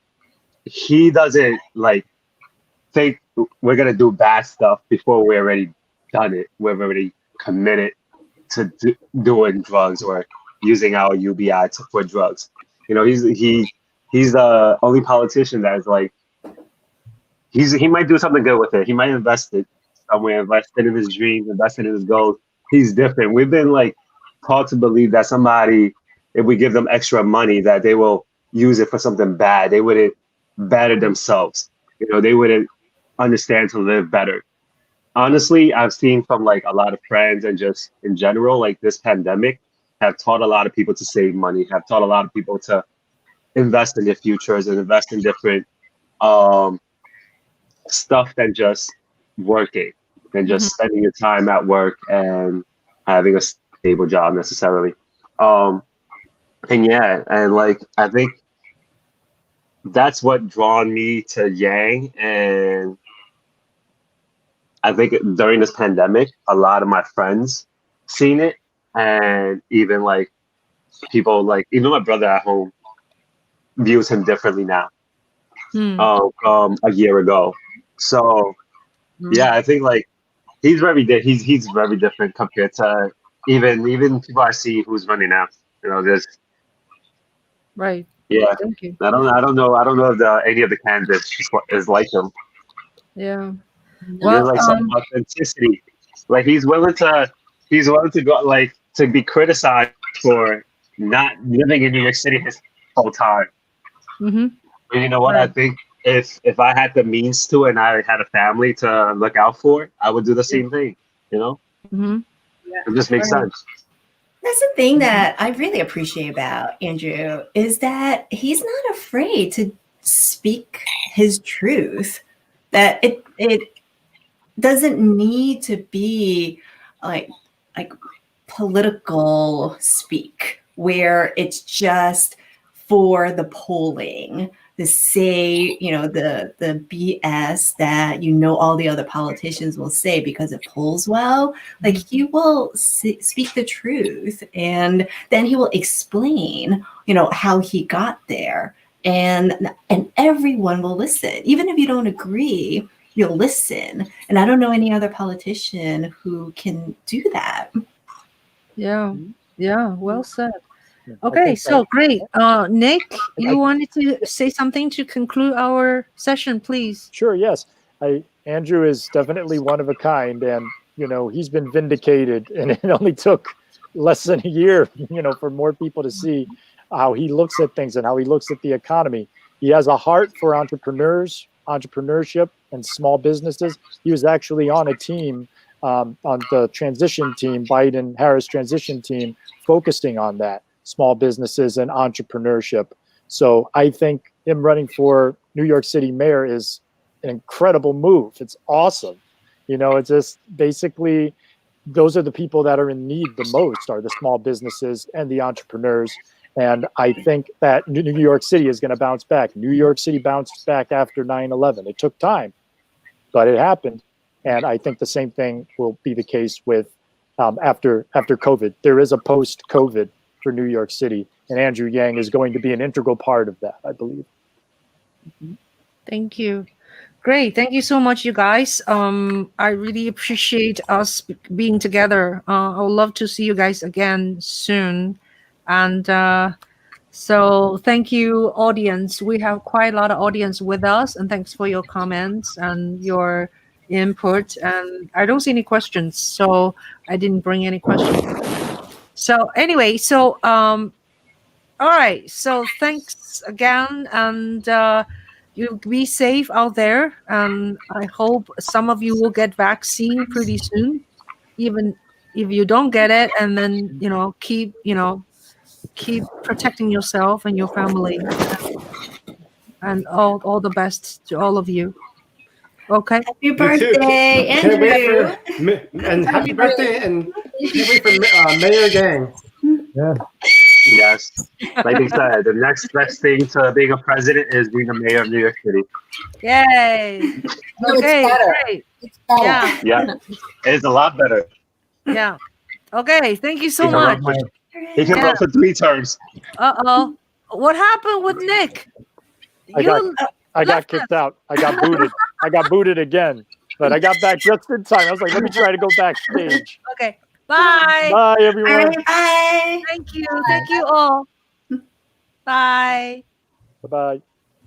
he doesn't like think we're gonna do bad stuff before we're already done it. We're already committed to doing drugs or using our UBI for drugs. He's the only politician that is like he might do something good with it. He might invest it somewhere, invest it in his dreams, invest it in his goals. He's different. We've been like taught to believe that somebody, if we give them extra money, that they will use it for something bad. They wouldn't better themselves. They wouldn't understand to live better. Honestly, I've seen from like a lot of friends and just in general, like this pandemic have taught a lot of people to save money, have taught a lot of people to invest in their futures and invest in different stuff than just working, than just spending your time at work and having a stable job necessarily. And like I think that's what drawn me to Yang. And I think during this pandemic, a lot of my friends seen it, and even like people like even my brother at home views him differently now from a year ago. So yeah, I think like he's very different compared to even people I see who's running now. There's Right. yeah. Thank you. I don't know if any of the candidates is like him. Yeah. There's like some authenticity. Like he's willing to go like to be criticized for not living in New York City his whole time. Mm-hmm. But you know what? Right. I think if I had the means to and I had a family to look out for, I would do the same thing. Mm-hmm. It just makes sense. That's the thing that I really appreciate about Andrew is that he's not afraid to speak his truth. That it doesn't need to be like political speak where it's just for the polling to say, the BS that all the other politicians will say because it polls well. Like he will speak the truth, and then he will explain, how he got there, and everyone will listen, even if you don't agree. You'll listen, and I don't know any other politician who can do that. Yeah. Well said. Okay, so great. Nick, you wanted to say something to conclude our session, please? Sure, yes. Andrew is definitely one of a kind, and he's been vindicated, and it only took less than a year, for more people to see how he looks at things and how he looks at the economy. He has a heart for entrepreneurship and small businesses. He was actually on a team, on the transition team, Biden-Harris transition team, focusing on that. Small businesses and entrepreneurship. So I think him running for New York City mayor is an incredible move. It's awesome. It's just basically those are the people that are in need the most, are the small businesses and the entrepreneurs. And I think that New York City is going to bounce back. New York City bounced back after 9/11. It took time, but it happened. And I think the same thing will be the case with after COVID. There is a post-COVID for New York City, and Andrew Yang is going to be an integral part of that, I believe. Thank you. Great. Thank you so much, you guys. I really appreciate us being together. I would love to see you guys again soon. And so thank you, audience. We have quite a lot of audience with us, and thanks for your comments and your input, and I don't see any questions, so I didn't bring any questions. So anyway, all right. So thanks again, and you be safe out there. And I hope some of you will get vaccine pretty soon, even if you don't get it. And then keep protecting yourself and your family. And all the best to all of you. Okay. Happy birthday, Andrew. And happy birthday, and can't wait for Mayor Gang. Yeah. Yes. Like they said, the next best thing to being a president is being a mayor of New York City. Yay. No, it's Okay, better. great. It's better. Yeah. Yeah. It's a lot better. Yeah. Okay, thank you so He can much. run He can run for 3 terms. Uh-oh. What happened with Nick? I got kicked out. I got booted. I got booted again. But I got back just in time. I was like, let me try to go backstage. Okay. Bye. Bye, everyone. All right, bye. Thank you. Thank you all. Bye. Bye-bye.